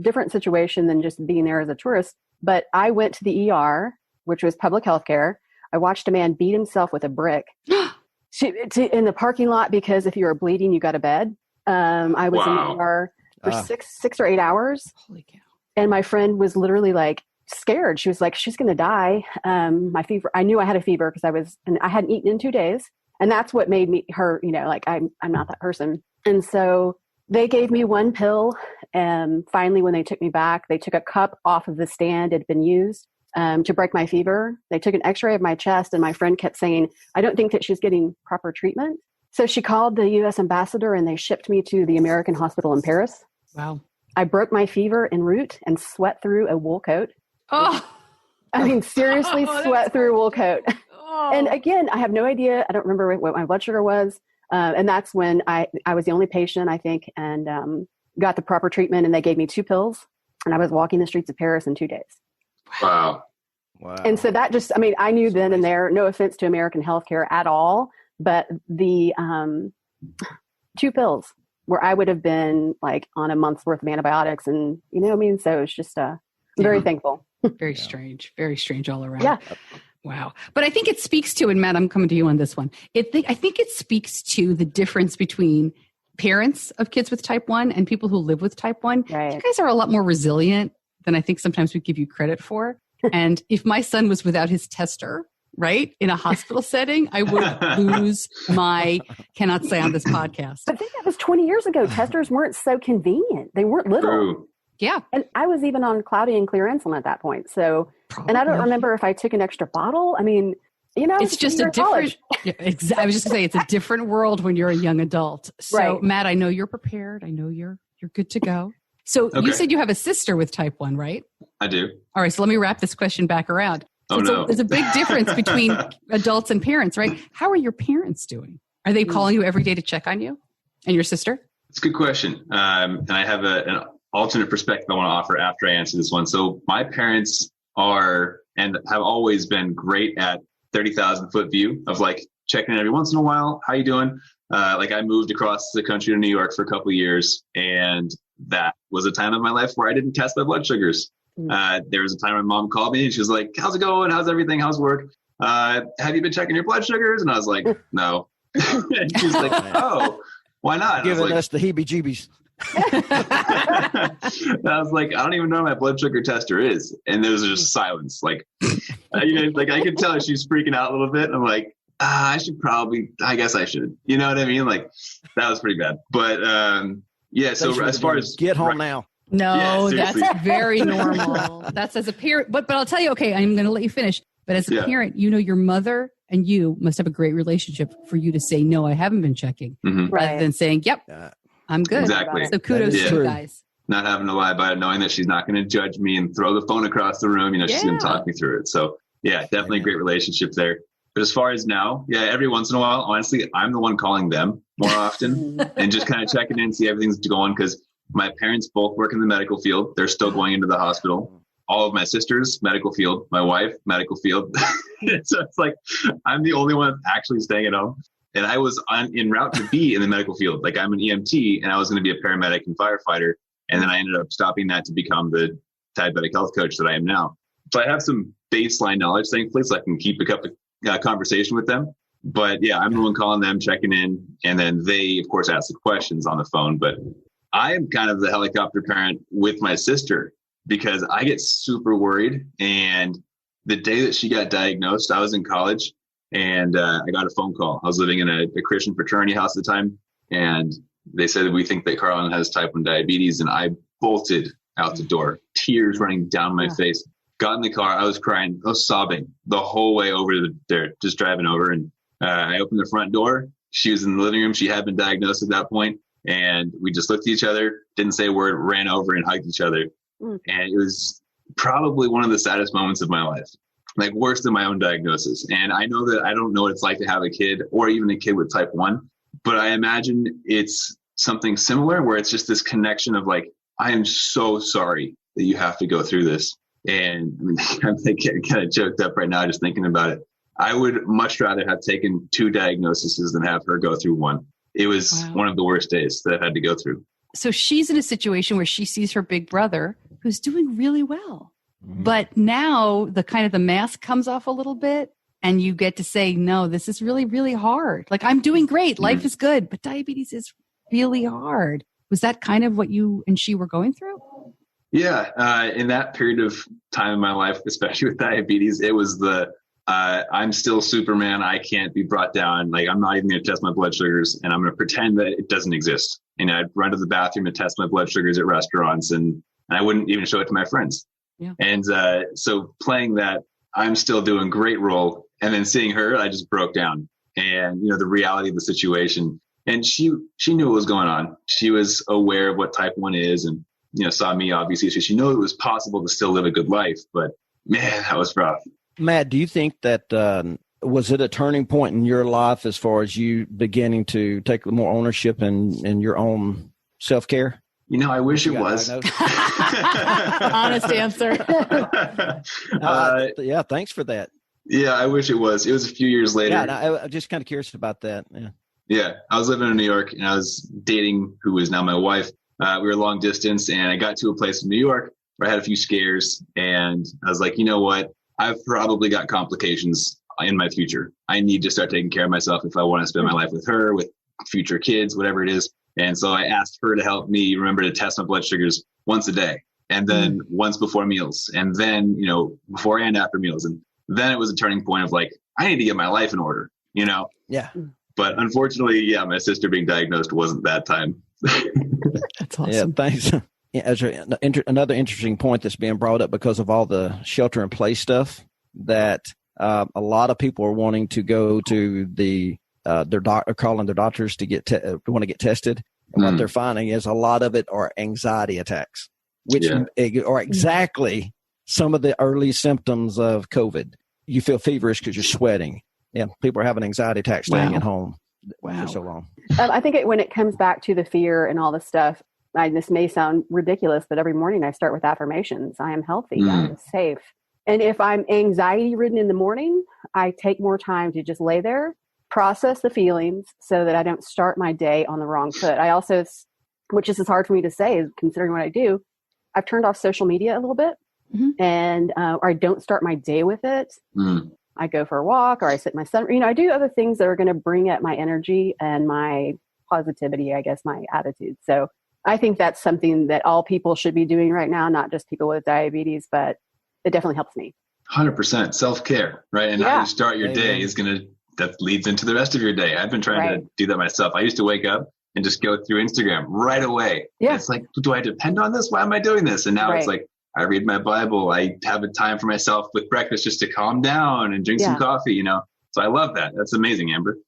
different situation than just being there as a tourist. But I went to the ER, which was public health care. I watched a man beat himself with a brick. In the parking lot, because if you were bleeding, you got a bed. I was in the ER for 6 or 8 hours. Holy cow. And my friend was literally like scared. She was like, she's going to die. My fever, I knew I had a fever because I hadn't eaten in 2 days. And that's what made her, like I'm not that person. And so they gave me one pill. And finally, when they took me back, they took a cup off of the stand. It had been used to break my fever. They took an x-ray of my chest, and my friend kept saying, I don't think that she's getting proper treatment. So she called the U.S. ambassador, and they shipped me to the American hospital in Paris. Wow. I broke my fever en route and sweat through a wool coat. Oh, I mean, seriously, sweat through a wool coat. Oh. And again, I have no idea. I don't remember what my blood sugar was. And that's when I was the only patient, I think, and got the proper treatment. And they gave me 2 pills, and I was walking the streets of Paris in 2 days. Wow. And so that just, I knew then and there, no offense to American healthcare at all, but the 2 pills where I would have been like on a month's worth of antibiotics, and so it's just I'm very thankful. Very strange all around. Yeah. Wow. But I think it speaks to, and Matt, I'm coming to you on this one. I think it speaks to the difference between parents of kids with type 1 and people who live with type 1. Right. You guys are a lot more resilient than I think sometimes we give you credit for. And if my son was without his tester, right, in a hospital setting, I would lose my cannot say on this podcast. But I think that was 20 years ago. Testers weren't so convenient. They weren't little. True. Yeah. And I was even on cloudy and clear insulin at that point. So, and I don't remember if I took an extra bottle. It's just a different, I was just going to say, it's a different world when you're a young adult. So right. Matt, I know you're prepared. I know you're good to go. So You said you have a sister with type 1, right? I do. All right. So let me wrap this question back around. So there's a big difference between adults and parents, right? How are your parents doing? Are they calling you every day to check on you and your sister? It's a good question. And I have an alternate perspective I want to offer after I answer this one. So my parents are and have always been great at 30,000 foot view of like checking in every once in a while. How you doing? I moved across the country to New York for a couple of years, and that was a time of my life where I didn't test my blood sugars. There was a time my mom called me and she was like, how's it going? How's everything? How's work? Have you been checking your blood sugars? And I was like, no. And she was like, oh, why not? Giving us the heebie-jeebies. I was like, I don't even know what my blood sugar tester is. And there was just silence. I could tell she's freaking out a little bit. I'm like, I guess I should. You know what I mean? Like, that was pretty bad. But so as far as get home now. No, that's very normal. That's as a parent. But I'll tell you, okay, I'm going to let you finish. But as a parent, your mother and you must have a great relationship for you to say, no, I haven't been checking, rather than saying, yep, I'm good. Exactly. So kudos to you guys. Not having to lie about it, knowing that she's not going to judge me and throw the phone across the room. She's going to talk me through it. So definitely a great relationship there. But as far as now, every once in a while, honestly, I'm the one calling them more often and just kind of checking in, see everything's going, because my parents both work in the medical field. They're still going into the hospital. All of my sisters, medical field. My wife, medical field. So it's like I'm the only one actually staying at home. And I was en route to be in the medical field. Like, I'm an EMT, and I was going to be a paramedic and firefighter. And then I ended up stopping that to become the diabetic health coach that I am now. So I have some baseline knowledge, thankfully, so I can keep a conversation with them. But I'm the one calling them, checking in, and then they, of course, ask the questions on the phone. But I am kind of the helicopter parent with my sister, because I get super worried. And the day that she got diagnosed, I was in college, And I got a phone call. I was living in a Christian fraternity house at the time. And they said, we think that Carlin has type 1 diabetes. And I bolted out the door, tears running down my face. Got in the car. I was crying. I was sobbing the whole way over there, just driving over. And I opened the front door. She was in the living room. She had been diagnosed at that point. And we just looked at each other, didn't say a word, ran over and hugged each other. And it was probably one of the saddest moments of my life, like worse than my own diagnosis. And I know that I don't know what it's like to have a kid or even a kid with type 1, but I imagine it's something similar where it's just this connection of like, I am so sorry that you have to go through this. And I mean, I'm kind of choked up right now just thinking about it. I would much rather have taken 2 diagnoses than have her go through 1. It was one of the worst days that I've had to go through. So she's in a situation where she sees her big brother who's doing really well. But now the mask comes off a little bit and you get to say, no, this is really, really hard. Like, I'm doing great. Life is good, but diabetes is really hard. Was that kind of what you and she were going through? Yeah. In that period of time in my life, especially with diabetes, it was I'm still Superman. I can't be brought down. Like, I'm not even going to test my blood sugars and I'm going to pretend that it doesn't exist. And I'd run to the bathroom and test my blood sugars at restaurants and I wouldn't even show it to my friends. Yeah. And so playing that I'm still doing great role and then seeing her, I just broke down and, the reality of the situation. And she knew what was going on. She was aware of what type 1 is and, saw me obviously. So she knew it was possible to still live a good life, but man, that was rough. Matt, do you think that, was it a turning point in your life as far as you beginning to take more ownership in your own self-care? I wish it was. Honest answer. Yeah, thanks for that. Yeah, I wish it was. It was a few years later. Yeah, I'm just kind of curious about that. Yeah, I was living in New York and I was dating who is now my wife. We were long distance and I got to a place in New York where I had a few scares and I was like, you know what? I've probably got complications in my future. I need to start taking care of myself if I want to spend my life with her, with future kids, whatever it is. And so I asked her to help me remember to test my blood sugars once a day and then once before meals and then, before and after meals. And then it was a turning point of like, I need to get my life in order, Yeah. But unfortunately, my sister being diagnosed wasn't that time. That's awesome. Yeah, thanks. Another interesting point that's being brought up because of all the shelter in place stuff that a lot of people are wanting to go to their doctor, calling their doctors to want to get tested. And what they're finding is a lot of it are anxiety attacks, which are exactly some of the early symptoms of COVID. You feel feverish because you're sweating. Yeah, people are having anxiety attacks staying at home for so long. I think when it comes back to the fear and all this stuff, this may sound ridiculous, but every morning I start with affirmations. I am healthy. I am safe. And if I'm anxiety ridden in the morning, I take more time to just lay there, process the feelings so that I don't start my day on the wrong foot. I also, which is hard for me to say considering what I do, I've turned off social media a little bit and or I don't start my day with it. I go for a walk or I sit in my sun. I do other things that are going to bring up my energy and my positivity, I guess, my attitude. So I think that's something that all people should be doing right now, not just people with diabetes, but it definitely helps me. 100% self-care, right? And how you start your day that leads into the rest of your day. I've been trying to do that myself. I used to wake up and just go through Instagram right away. Yeah. It's like, do I depend on this? Why am I doing this? And now it's like, I read my Bible. I have a time for myself with breakfast just to calm down and drink some coffee, So I love that. That's amazing, Amber.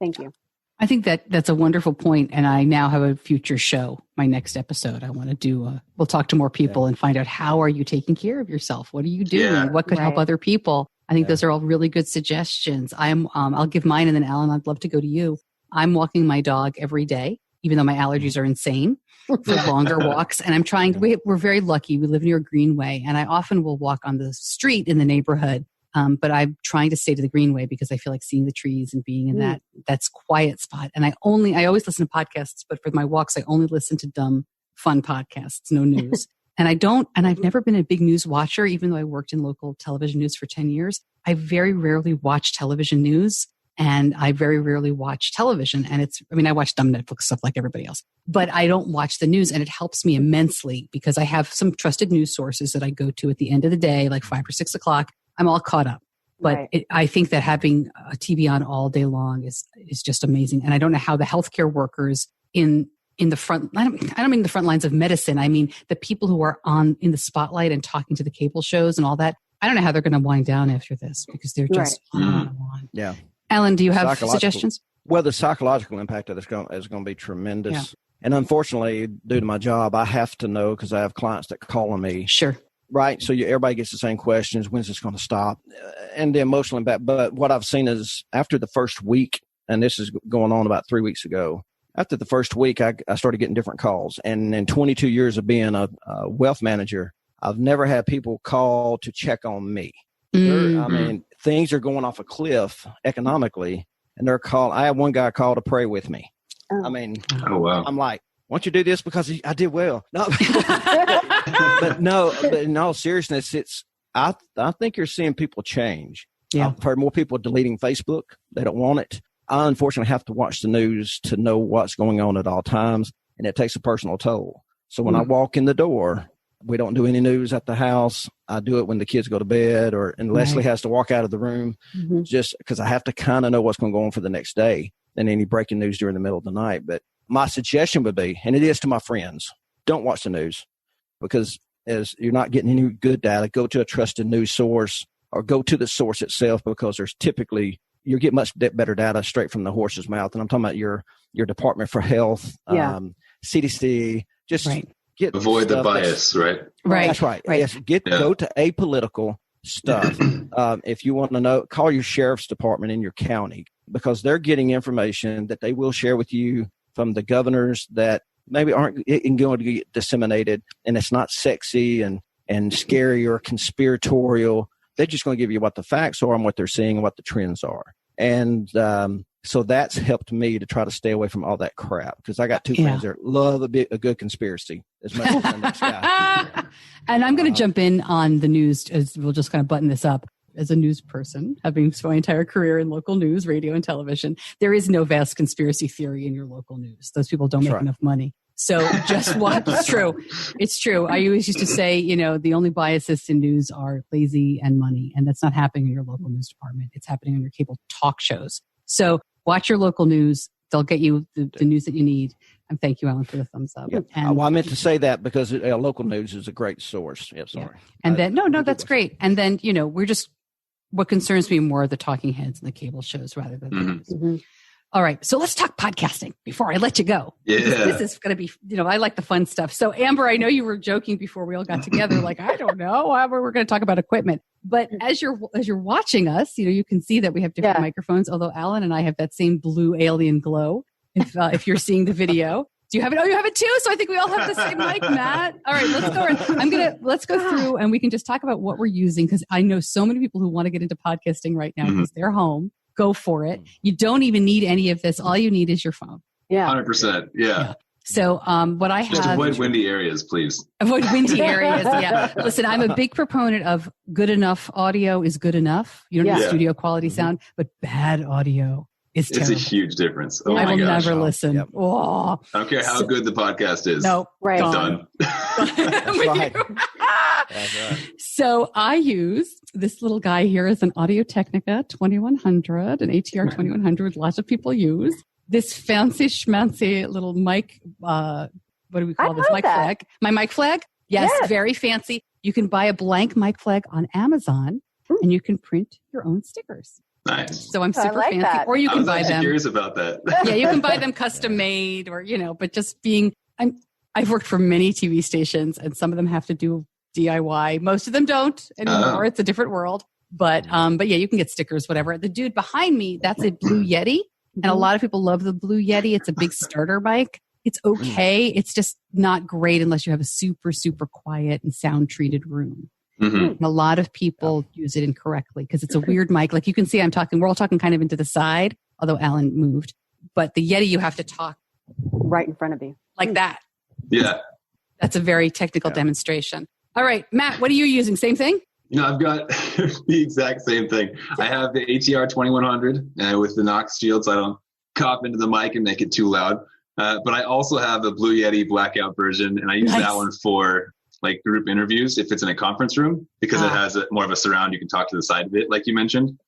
Thank you. I think that's a wonderful point. And I now have a future show, my next episode. I want to do, we'll talk to more people and find out, how are you taking care of yourself? What are you doing? Yeah. What could help other people? I think those are all really good suggestions. I'll give mine, and then Alan, I'd love to go to you. I'm walking my dog every day, even though my allergies are insane, for longer walks. And I'm trying, we're very lucky. We live near a greenway, and I often will walk on the street in the neighborhood. But I'm trying to stay to the greenway because I feel like seeing the trees and being in that's quiet spot. And I always listen to podcasts, but for my walks, I only listen to dumb, fun podcasts, no news. And I've never been a big news watcher, even though I worked in local television news for 10 years. I very rarely watch television news, and I very rarely watch television. And I watch dumb Netflix stuff like everybody else, but I don't watch the news, and it helps me immensely because I have some trusted news sources that I go to at the end of the day, like 5 or 6 o'clock. I'm all caught up. But I think that having a TV on all day long is just amazing. And I don't know how the healthcare workers in the front, I don't mean the front lines of medicine. I mean, the people who are in the spotlight and talking to the cable shows and all that. I don't know how they're going to wind down after this because they're just on and on. Yeah. Alan, do you have suggestions? Well, the psychological impact of this is going to be tremendous. Yeah. And unfortunately, due to my job, I have to know because I have clients that call on me. Sure. Right. So everybody gets the same questions. When's this going to stop? And the emotional impact. But what I've seen is after the first week, and this is going on about 3 weeks ago, after the first week, I started getting different calls. And in 22 years of being a wealth manager, I've never had people call to check on me. I mean, things are going off a cliff economically, and they're calling. I had one guy call to pray with me. I mean, wow. I'm like, why don't you do this because I did well? No, but in all seriousness, I think you're seeing people change. Yeah. I've heard more people deleting Facebook. They don't want it. I unfortunately have to watch the news to know what's going on at all times, and it takes a personal toll. So when I walk in the door, we don't do any news at the house. I do it when the kids go to bed and Leslie has to walk out of the room just because I have to kind of know what's going to go on for the next day and any breaking news during the middle of the night. But my suggestion would be, and it is to my friends, don't watch the news because as you're not getting any good data, go to a trusted news source or go to the source itself because there's typically, you get much better data straight from the horse's mouth. And I'm talking about your Department for Health, CDC, just avoid the bias, right? Right. That's right. Yes, go to apolitical stuff. If you want to know, call your sheriff's department in your county because they're getting information that they will share with you from the governors that maybe aren't going to get disseminated, and it's not sexy and scary or conspiratorial. They're just going to give you what the facts are and what they're seeing and what the trends are. And so that's helped me to try to stay away from all that crap because I got two friends that love a good conspiracy as much as the next guy. And I'm going to jump in on the news as we'll just kind of button this up. As a news person, having spent my entire career in local news, radio and television, there is no vast conspiracy theory in your local news. Those people don't make enough money. So just watch. It's true. It's true. I always used to say, the only biases in news are lazy and money. And that's not happening in your local news department. It's happening on your cable talk shows. So watch your local news. They'll get you the news that you need. And thank you, Alan, for the thumbs up. Yeah. And, I meant to say that because local news is a great source. Yeah, sorry. Yeah. And then, no, that's great. And then, what concerns me more are the talking heads and the cable shows rather than the news. Mm-hmm. All right. So let's talk podcasting before I let you go. Yeah. This is going to be, I like the fun stuff. So Amber, I know you were joking before we all got together. Like, I don't know. We're going to talk about equipment. But as you're watching us, you can see that we have different microphones, although Alan and I have that same blue alien glow. If you're seeing the video. Do you have it? Oh, you have it too. So I think we all have the same mic, Matt. All right, let's go. Let's go through and we can just talk about what we're using because I know so many people who want to get into podcasting right now because they're home. Go for it. You don't even need any of this. All you need is your phone. Yeah, 100%. Yeah. So what I have. Just avoid windy areas, please. Avoid windy areas. Yeah. Listen, I'm a big proponent of good enough audio is good enough. You don't need studio quality sound, but bad audio. It's terrible. A huge difference. Oh I my will gosh. never listen. Yep. Oh. I don't care how good the podcast is. No, right. Done. Right. So I use this little guy here as an Audio-Technica 2100, an ATR 2100. Lots of people use this fancy schmancy little mic. What do we call this? Mic flag. My mic flag. Yes, very fancy. You can buy a blank mic flag on Amazon and you can print your own stickers. Nice. So I'm super fancy. That. Or you can buy them. I'm curious about that. Yeah, you can buy them custom made or, but just I've worked for many TV stations and some of them have to do DIY. Most of them don't anymore. It's a different world. But yeah, you can get stickers, whatever. The dude behind me, that's a Blue Yeti. And a lot of people love the Blue Yeti. It's a big starter mic. It's okay. It's just not great unless you have a super, super quiet and sound treated room. Mm-hmm. And a lot of people use it incorrectly because it's a weird mic. Like you can see we're all talking kind of into the side, although Alan moved. But the Yeti, you have to talk right in front of you. Like that. Yeah. That's a very technical demonstration. All right, Matt, what are you using? Same thing? I've got the exact same thing. I have the ATR 2100 with the Knox shield so I don't cough into the mic and make it too loud. But I also have a Blue Yeti blackout version, and I use that one for like group interviews if it's in a conference room, because it has more of a surround. You can talk to the side of it, like you mentioned.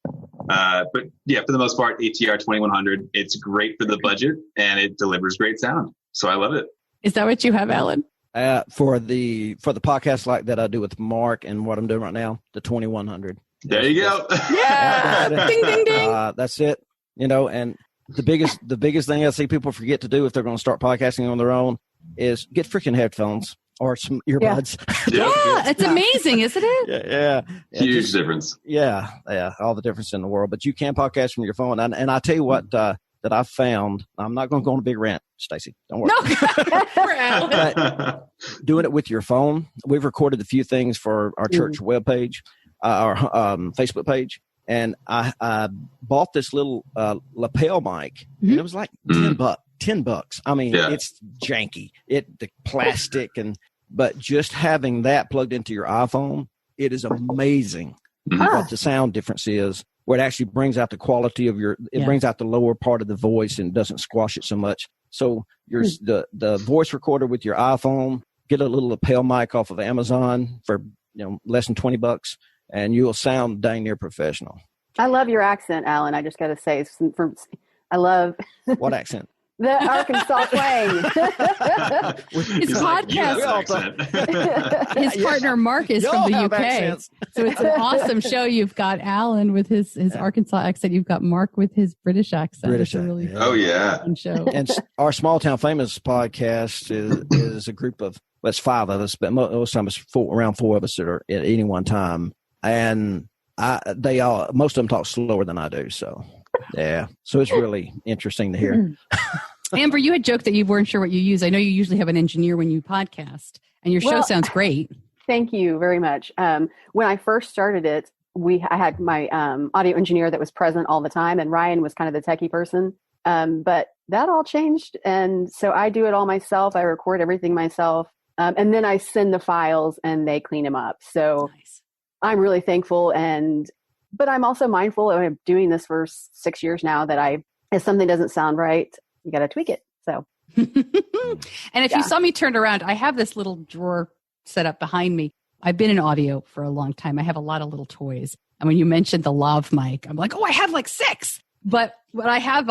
But yeah, for the most part, ATR 2100, it's great for the budget and it delivers great sound. So I love it. Is that what you have, Alan? For the podcast like that I do with Mark and what I'm doing right now, the 2100. There you go. Yeah. Ding, ding, ding. That's it. And the biggest thing I see people forget to do if they're going to start podcasting on their own is get freaking headphones or some earbuds. Yeah, it's amazing, isn't it? Yeah. Huge difference. Yeah, all the difference in the world. But you can podcast from your phone. And I tell you what that I found, I'm not going to go on a big rant, Stacey. Don't worry. No. But doing it with your phone, we've recorded a few things for our church webpage, our Facebook page. And I bought this little lapel mic, and it was like $10. I mean, it's janky. The plastic but just having that plugged into your iPhone, it is amazing what the sound difference is. Where it actually brings out the quality of brings out the lower part of the voice and doesn't squash it so much. So the voice recorder with your iPhone, get a little lapel mic off of Amazon for less than $20. And you'll sound dang near professional. I love your accent, Alan. I just got to say, I love what accent? The Arkansas twang. His podcast. His partner Mark is from the UK, accents. So it's an awesome show. You've got Alan with his Arkansas accent. You've got Mark with his British accent. It's a really fun show. And our Small Town Famous podcast is a group of it's 5 of us, but most times it's around 4 of us that are at any one time. And most of them talk slower than I do. So, so it's really interesting to hear. Amber, you had joked that you weren't sure what you use. I know you usually have an engineer when you podcast, and your show sounds great. Thank you very much. When I first started it, I had my audio engineer that was present all the time, and Ryan was kind of the techie person. But that all changed, and so I do it all myself. I record everything myself, and then I send the files, and they clean them up. So. Nice. I'm really thankful, but I'm also mindful. I'm doing this for 6 years now. That if something doesn't sound right, you got to tweak it. So, and if you saw me turned around, I have this little drawer set up behind me. I've been in audio for a long time. I have a lot of little toys, and when you mentioned the lav mic, I'm like, I have like 6. But I have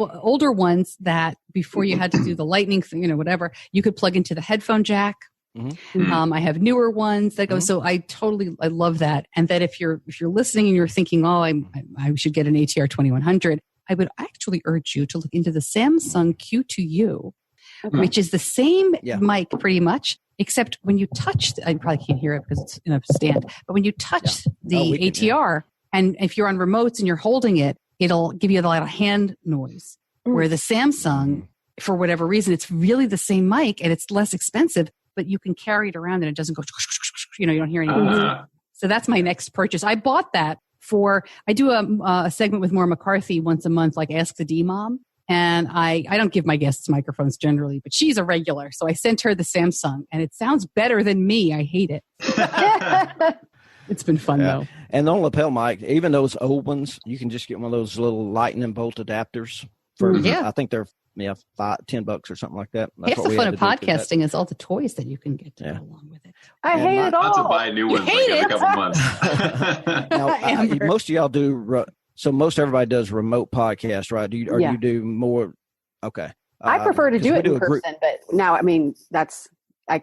older ones that before you had to do the lightning thing, whatever, you could plug into the headphone jack. Mm-hmm. I have newer ones that go. So I love that. And that if you're listening and you're thinking, I should get an ATR 2100, I would actually urge you to look into the Samsung Q2U, which is the same mic pretty much, except when you touch, I probably can't hear it because it's in a stand, but when you touch the ATR, and if you're on remotes and you're holding it, it'll give you a lot of hand noise. Where the Samsung, for whatever reason, it's really the same mic and it's less expensive, but you can carry it around and it doesn't go, you don't hear anything. So that's my next purchase. I bought that I do a segment with Maura McCarthy once a month, like Ask the D-Mom. And I don't give my guests microphones generally, but she's a regular. So I sent her the Samsung and it sounds better than me. I hate it. It's been fun though. And the lapel mic, even those old ones, you can just get one of those little lightning bolt adapters for, I think they're $10 or something like that. Half the fun of podcasting is all the toys that you can get to go along with it. I hate it all. Not to buy new ones every couple months. Now, most of y'all do. So most everybody does remote podcast, right? Do you do more? Okay. I prefer to do it in person, but now I can't.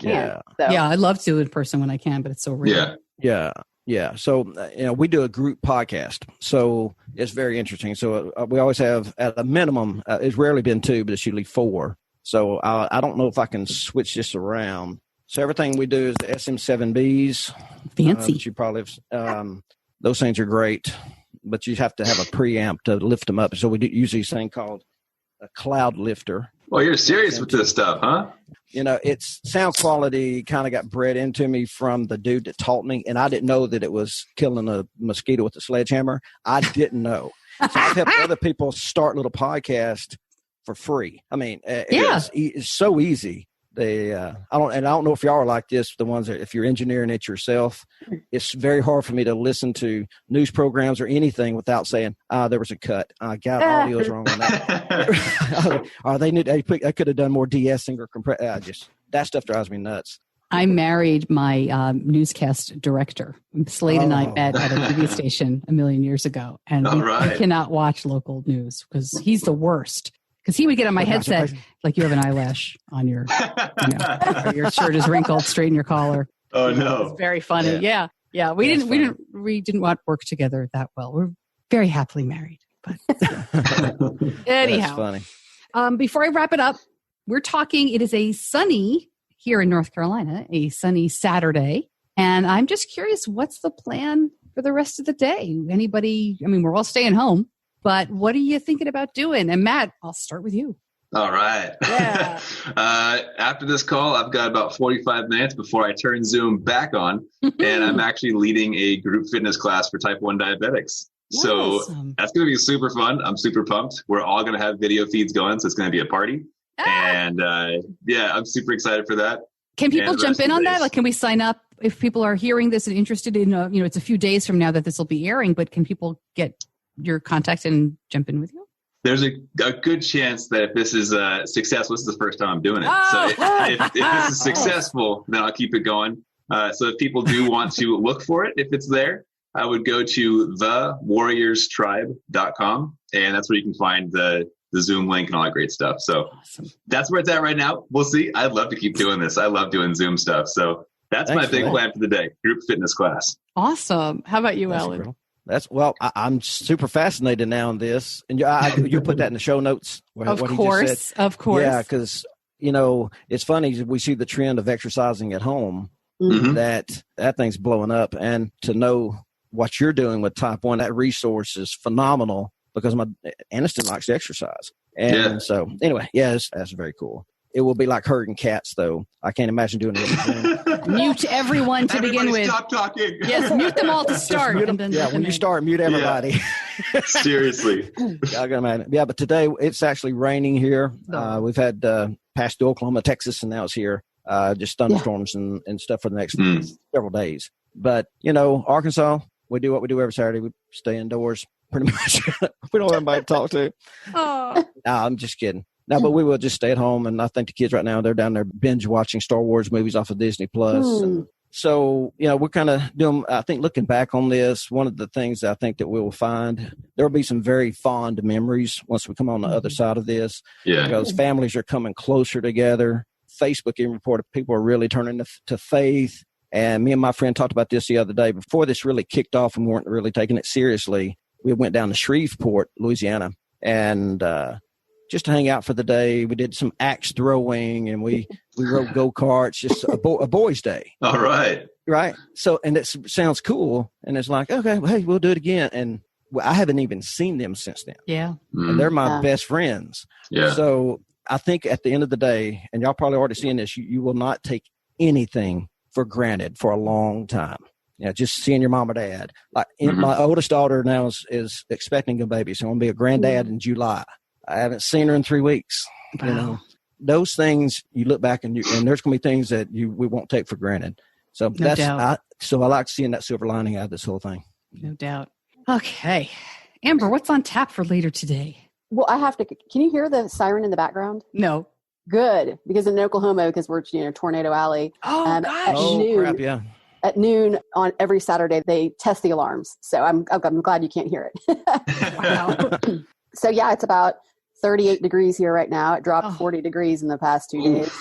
Yeah. So. Yeah, I love to do it in person when I can, but it's so rare. Yeah. So, we do a group podcast. So it's very interesting. So we always have at a minimum, it's rarely been 2, but it's usually 4. So I don't know if I can switch this around. So everything we do is the SM7Bs. Fancy. You probably have, those things are great, but you have to have a preamp to lift them up. So we do use this thing called a cloud lifter. Well, you're serious with this stuff, huh? It's sound quality kind of got bred into me from the dude that taught me, and I didn't know that it was killing a mosquito with a sledgehammer. I didn't know. So I've helped other people start little podcasts for free. I mean, it's so easy. I don't know if y'all are like this, the ones that if you're engineering it yourself, it's very hard for me to listen to news programs or anything without saying, there was a cut. God, audio's wrong on that. I could have done more de-essing or that stuff drives me nuts. I married my newscast director. Slade and I met at a TV station a million years ago. And I cannot watch local news because he's the worst. Because he would get on my headset, like you have an eyelash on your, or your shirt is wrinkled, straighten your collar. Oh no. It's very funny. Yeah. We didn't want to work together that well. We're very happily married. But anyhow. That's funny. Before I wrap it up, we're talking, it is a sunny here in North Carolina, a sunny Saturday. And I'm just curious, what's the plan for the rest of the day? Anybody, we're all staying home, but what are you thinking about doing? And Matt, I'll start with you. All right. Yeah. After this call, I've got about 45 minutes before I turn Zoom back on. And I'm actually leading a group fitness class for type 1 diabetics. So that's going to be super fun. I'm super pumped. We're all going to have video feeds going, so it's going to be a party. And I'm super excited for that. Can people jump in on that? Like, can we sign up if people are hearing this and interested in, it's a few days from now that this will be airing, but can people get your contact and jump in with you? There's a good chance that if this is successful, this is the first time I'm doing it. So if this is successful, then I'll keep it going. So if people do want to look for it, if it's there, I would go to thewarriorstribe.com, and that's where you can find the Zoom link and all that great stuff. So That's where it's at right now. We'll see. I'd love to keep doing this. I love doing Zoom stuff. So that's my big plan for the day, group fitness class. Awesome. How about you, Alan? I'm super fascinated now on this. And you'll put that in the show notes. Of course. Yeah, because, it's funny. We see the trend of exercising at home, that thing's blowing up. And to know what you're doing with type 1, that resource is phenomenal. Because Aniston likes to exercise. And so, anyway, that's very cool. It will be like herding cats, though. I can't imagine doing it. Mute everyone to begin with. Stop talking. Yes, mute them all to start. When you start, mute everybody. Yeah. Seriously. I can imagine. Yeah, but today it's actually raining here. We've had past Oklahoma, Texas, and now it's here. Just thunderstorms and stuff for the next several days. But, Arkansas, we do what we do every Saturday. We stay indoors. Pretty much. We don't have anybody to talk to. No, I'm just kidding. No, but we will just stay at home. And I think the kids right now, they're down there binge watching Star Wars movies off of Disney Plus. And so, we're kind of doing, I think looking back on this, one of the things I think that we will find, there will be some very fond memories once we come on the other side of this. Yeah. Because families are coming closer together. Facebook even reported people are really turning to faith. And me and my friend talked about this the other day. Before this really kicked off and weren't really taking it seriously, we went down to Shreveport, Louisiana, and just to hang out for the day. We did some axe throwing, and we rode go-karts, just a boys' day. All right. Right? So, and it sounds cool, and it's like, okay, well, hey, we'll do it again. And I haven't even seen them since then. Yeah. And they're my best friends. Yeah. So I think at the end of the day, and y'all probably already seeing this, you will not take anything for granted for a long time. Just seeing your mom or dad. Like my oldest daughter now is expecting a baby, so I'm going to be a granddad in July. I haven't seen her in 3 weeks. Wow. Those things you look back and there's going to be things that we won't take for granted. So I like seeing that silver lining out of this whole thing. No doubt. Okay, Amber, what's on tap for later today? Well, can you hear the siren in the background? No. Good, because in Oklahoma, because we're Tornado Alley. Oh, gosh. Crap, yeah. At noon on every Saturday, they test the alarms. So I'm glad you can't hear it. Wow. So it's about 38 degrees here right now. It dropped 40 degrees in the past 2 days.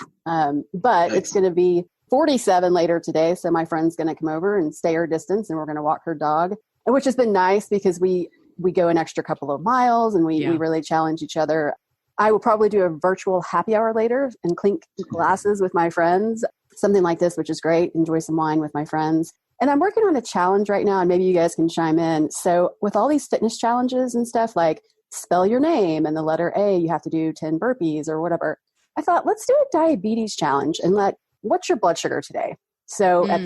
But it's going to be 47 later today. So my friend's going to come over and stay her distance, and we're going to walk her dog, which has been nice because we go an extra couple of miles, and we really challenge each other. I will probably do a virtual happy hour later and clink glasses with my friends. Something like this, which is great. Enjoy some wine with my friends. And I'm working on a challenge right now, and maybe you guys can chime in. So with all these fitness challenges and stuff, like spell your name and the letter A, you have to do 10 burpees or whatever. I thought, let's do a diabetes challenge and what's your blood sugar today? So at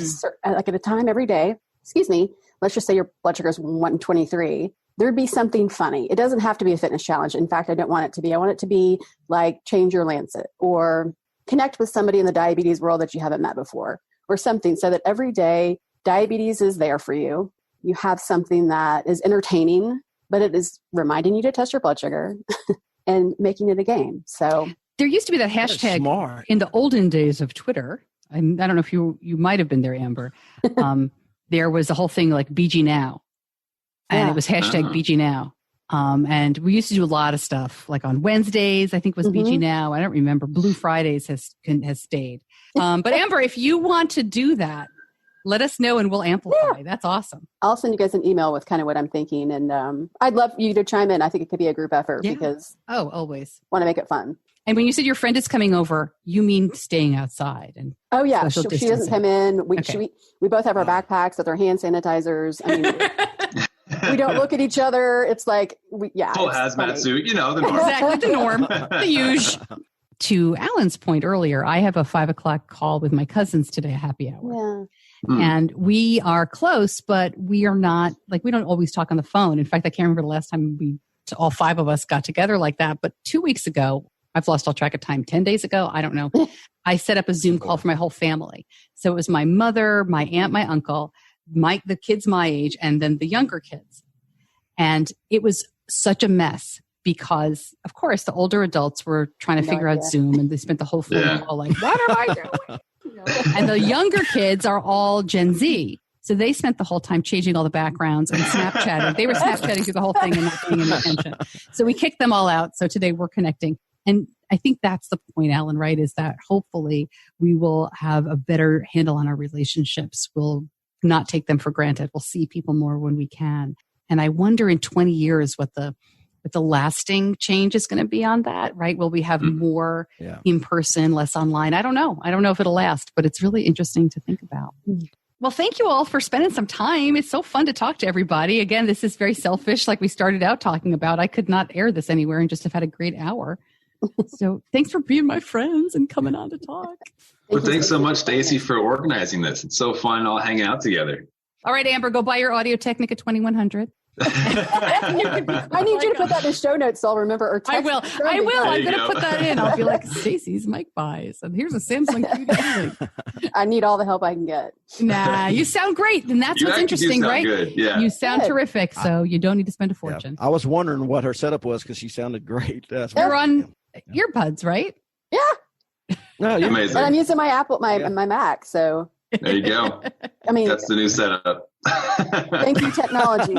a time every day, let's just say your blood sugar is 123. There'd be something funny. It doesn't have to be a fitness challenge. In fact, I don't want it to be. I want it to be like change your Lancet or connect with somebody in the diabetes world that you haven't met before or something, so that every day diabetes is there for you. You have something that is entertaining, but it is reminding you to test your blood sugar and making it a game. So there used to be that hashtag in the olden days of Twitter, I don't know if you might have been there, Amber. There was a whole thing like BG Now, and it was hashtag BG Now. And we used to do a lot of stuff like on Wednesdays, I think was BG Now. I don't remember. Blue Fridays has stayed. But Amber, if you want to do that, let us know and we'll amplify. That's awesome. I'll send you guys an email with kind of what I'm thinking. And I'd love you to chime in. I think it could be a group effort because always want to make it fun. And when you said your friend is coming over, you mean staying outside? And she doesn't come in. We both have our backpacks with our hand sanitizers. I mean, we don't look at each other. It's like, full hazmat suit, the norm. Exactly, the norm, the usual. To Alan's point earlier, I have a 5:00 call with my cousins today, a happy hour. Yeah. And we are close, but we are not, we don't always talk on the phone. In fact, I can't remember the last time all 5 of us got together like that. But 2 weeks ago, I've lost all track of time, 10 days ago, I don't know. I set up a Zoom call for my whole family. So it was my mother, my aunt, my uncle, the kids my age, and then the younger kids. And it was such a mess because, of course, the older adults were trying to figure out Zoom, and they spent the whole phone call like, what am I doing? And the younger kids are all Gen Z. So they spent the whole time changing all the backgrounds and Snapchatting. They were Snapchatting through the whole thing and not paying any attention. So we kicked them all out. So today we're connecting. And I think that's the point, Alan, right? Is that hopefully we will have a better handle on our relationships. We'll not take them for granted. We'll see people more when we can. And I wonder in 20 years what the lasting change is going to be on that, right? Will we have more in person, less online? I don't know. I don't know if it'll last, but it's really interesting to think about. Well, thank you all for spending some time. It's so fun to talk to everybody. Again, this is very selfish, like we started out talking about. I could not air this anywhere and just have had a great hour. So thanks for being my friends and coming on to talk. Well, thanks so much, Stacey, for organizing this. It's so fun all hanging out together. All right, Amber, go buy your Audio-Technica 2100. I need you to put that in the show notes so I'll remember. Or I will. I'm going to put that in. I'll be like, Stacey's mic buys. And here's a Samsung QD. I need all the help I can get. Nah, you sound great. And that's what's interesting, right? Good. Yeah. You sound terrific. So you don't need to spend a fortune. I was wondering what her setup was because she sounded great. You're on earbuds, right? Yeah. No, you're amazing. And I'm using my Apple, my Mac. So there you go. I mean, that's the new setup. Thank you, technology.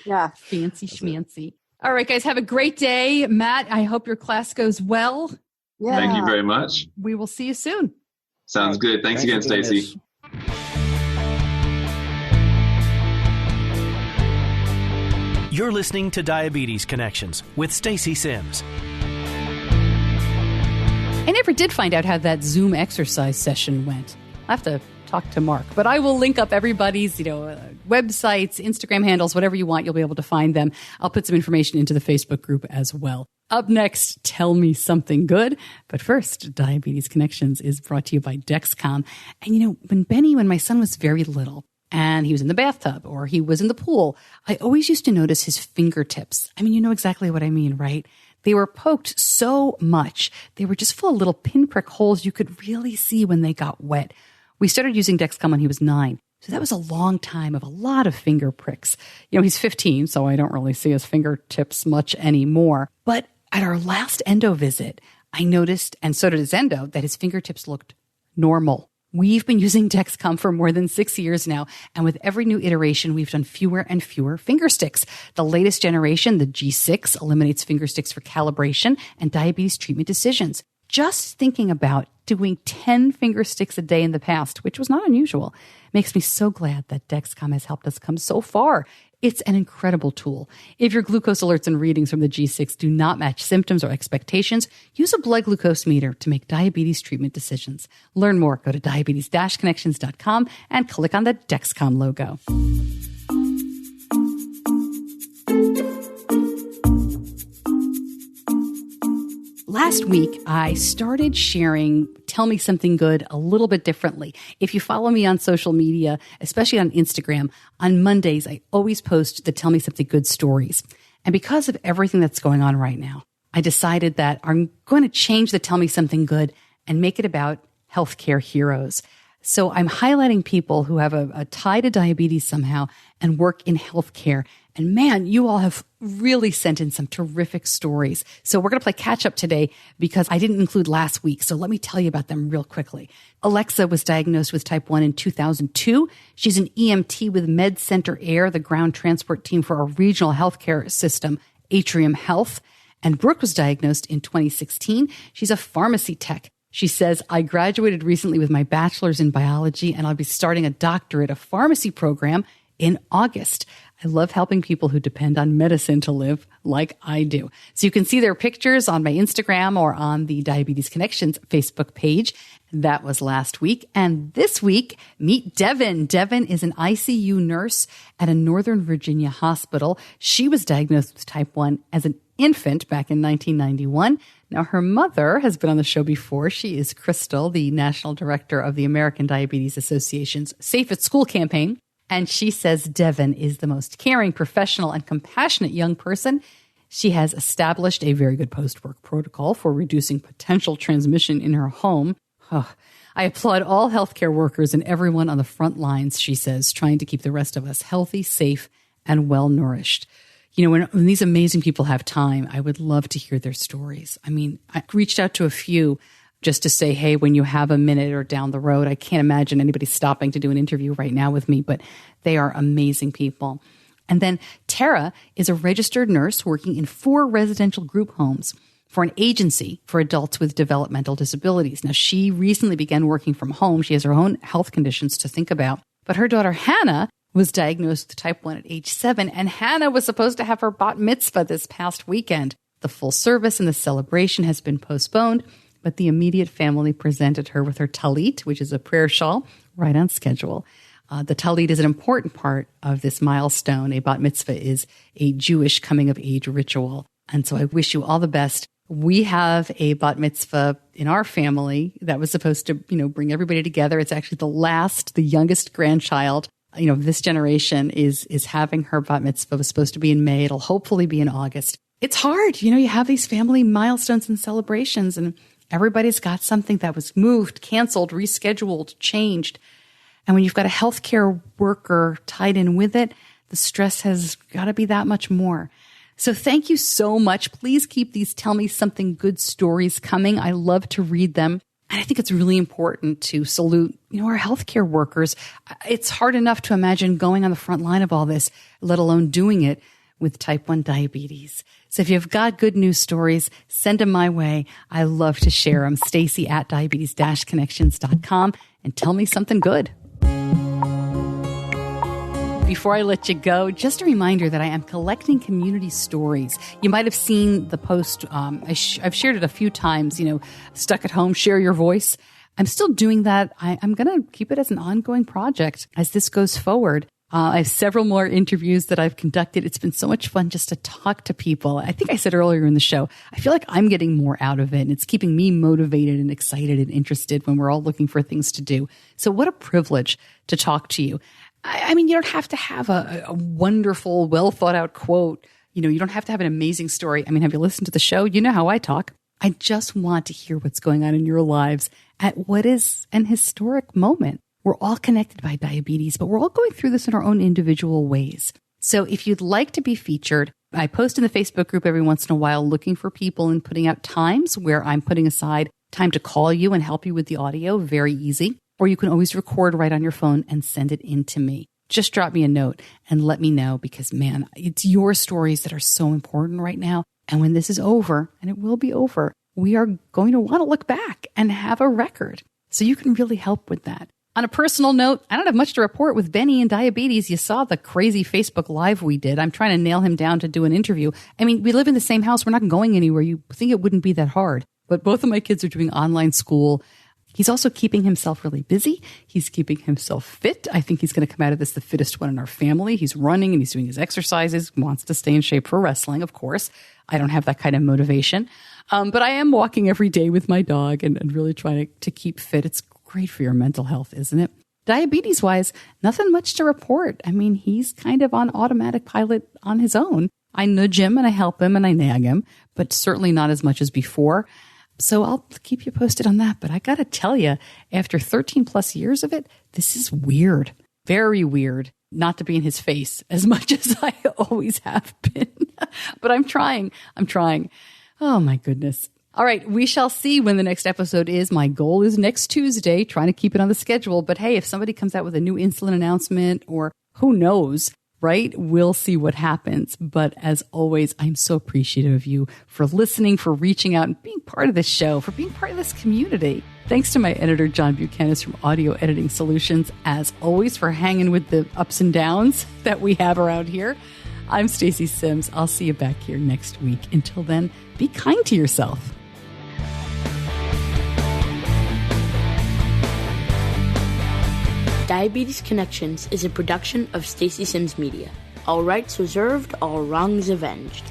Yeah. Fancy schmancy. All right, guys, have a great day. Matt, I hope your class goes well. Yeah. Thank you very much. We will see you soon. Sounds good. Thanks again, Stacey. You're listening to Diabetes Connections with Stacey Sims. I never did find out how that Zoom exercise session went. I have to talk to Mark, but I will link up everybody's, websites, Instagram handles, whatever you want. You'll be able to find them. I'll put some information into the Facebook group as well. Up next, Tell Me Something Good. But first, Diabetes Connections is brought to you by Dexcom. And when my son was very little and he was in the bathtub or he was in the pool, I always used to notice his fingertips. I mean, you know exactly what I mean, right? They were poked so much. They were just full of little pinprick holes you could really see when they got wet. We started using Dexcom when he was 9. So that was a long time of a lot of finger pricks. He's 15, so I don't really see his fingertips much anymore. But at our last endo visit, I noticed, and so did his endo, that his fingertips looked normal. We've been using Dexcom for more than 6 years now, and with every new iteration, we've done fewer and fewer finger sticks. The latest generation, the G6, eliminates finger sticks for calibration and diabetes treatment decisions. Just thinking about doing 10 finger sticks a day in the past, which was not unusual, makes me so glad that Dexcom has helped us come so far. It's an incredible tool. If your glucose alerts and readings from the G6 do not match symptoms or expectations, use a blood glucose meter to make diabetes treatment decisions. Learn more. Go to diabetes-connections.com and click on the Dexcom logo. Last week, I started sharing Tell Me Something Good a little bit differently. If you follow me on social media, especially on Instagram, on Mondays, I always post the Tell Me Something Good stories. And because of everything that's going on right now, I decided that I'm going to change the Tell Me Something Good and make it about healthcare heroes. So I'm highlighting people who have a tie to diabetes somehow and work in healthcare. And man, you all have really sent in some terrific stories. So we're going to play catch up today because I didn't include last week. So let me tell you about them real quickly. Alexa was diagnosed with type 1 in 2002. She's an EMT with Med Center Air, the ground transport team for our regional healthcare system, Atrium Health. And Brooke was diagnosed in 2016. She's a pharmacy tech. She says, I graduated recently with my bachelor's in biology, and I'll be starting a doctorate of pharmacy program in August. I love helping people who depend on medicine to live like I do. So you can see their pictures on my Instagram or on the Diabetes Connections Facebook page. That was last week. And this week, meet Devin. Devin is an ICU nurse at a Northern Virginia hospital. She was diagnosed with type 1 as an infant back in 1991. Now, her mother has been on the show before. She is Crystal, the national director of the American Diabetes Association's Safe at School campaign. And she says Devin is the most caring, professional, and compassionate young person. She has established a very good post-work protocol for reducing potential transmission in her home. Oh, I applaud all healthcare workers and everyone on the front lines, she says, trying to keep the rest of us healthy, safe, and well-nourished. You know, when these amazing people have time, I would love to hear their stories. I mean, I reached out to a few just to say, hey, when you have a minute or down the road, I can't imagine anybody stopping to do an interview right now with me, but they are amazing people. And then Tara is a registered nurse working in 4 residential group homes for an agency for adults with developmental disabilities. Now, she recently began working from home. She has her own health conditions to think about. But her daughter, Hannah, was diagnosed with type 1 at age 7, and Hannah was supposed to have her bat mitzvah this past weekend. The full service and the celebration has been postponed, but the immediate family presented her with her talit, which is a prayer shawl, right on schedule. The talit is an important part of this milestone. A bat mitzvah is a Jewish coming-of-age ritual. And so I wish you all the best. We have a bat mitzvah in our family that was supposed to, bring everybody together. It's actually the youngest grandchild, this generation is having her bat mitzvah. It was supposed to be in May. It'll hopefully be in August. It's hard. You have these family milestones and celebrations, and everybody's got something that was moved, canceled, rescheduled, changed. And when you've got a healthcare worker tied in with it, the stress has got to be that much more. So thank you so much. Please keep these Tell Me Something Good stories coming. I love to read them. And I think it's really important to salute, our healthcare workers. It's hard enough to imagine going on the front line of all this, let alone doing it with type 1 diabetes. So if you've got good news stories, send them my way. I love to share them. Stacey at diabetes-connections.com, and tell me something good. Before I let you go, just a reminder that I am collecting community stories. You might have seen the post. I've shared it a few times, stuck at home, share your voice. I'm still doing that. I'm going to keep it as an ongoing project as this goes forward. I have several more interviews that I've conducted. It's been so much fun just to talk to people. I think I said earlier in the show, I feel like I'm getting more out of it, and it's keeping me motivated and excited and interested when we're all looking for things to do. So what a privilege to talk to you. I mean, you don't have to have a wonderful, well thought out quote. You don't have to have an amazing story. I mean, have you listened to the show? You know how I talk. I just want to hear what's going on in your lives at what is an historic moment. We're all connected by diabetes, but we're all going through this in our own individual ways. So if you'd like to be featured, I post in the Facebook group every once in a while looking for people and putting out times where I'm putting aside time to call you and help you with the audio. Very easy. Or you can always record right on your phone and send it in to me. Just drop me a note and let me know because, man, it's your stories that are so important right now. And when this is over, and it will be over, we are going to want to look back and have a record. So you can really help with that. On a personal note, I don't have much to report with Benny and diabetes. You saw the crazy Facebook Live we did. I'm trying to nail him down to do an interview. I mean, we live in the same house. We're not going anywhere. You think it wouldn't be that hard. But both of my kids are doing online school. He's also keeping himself really busy. He's keeping himself fit. I think he's going to come out of this the fittest one in our family. He's running and he's doing his exercises, wants to stay in shape for wrestling, of course. I don't have that kind of motivation. But I am walking every day with my dog and really trying to keep fit. It's great for your mental health, isn't it? Diabetes-wise, nothing much to report. I mean, he's kind of on automatic pilot on his own. I nudge him and I help him and I nag him, but certainly not as much as before. So I'll keep you posted on that. But I got to tell you, after 13 plus years of it, this is weird. Very weird not to be in his face as much as I always have been. But I'm trying. Oh, my goodness. All right. We shall see when the next episode is. My goal is next Tuesday, trying to keep it on the schedule. But hey, if somebody comes out with a new insulin announcement or who knows, right? We'll see what happens. But as always, I'm so appreciative of you for listening, for reaching out and being part of this show, for being part of this community. Thanks to my editor, John Buchanan from Audio Editing Solutions, as always, for hanging with the ups and downs that we have around here. I'm Stacey Sims. I'll see you back here next week. Until then, be kind to yourself. Diabetes Connections is a production of Stacey Sims Media. All rights reserved, all wrongs avenged.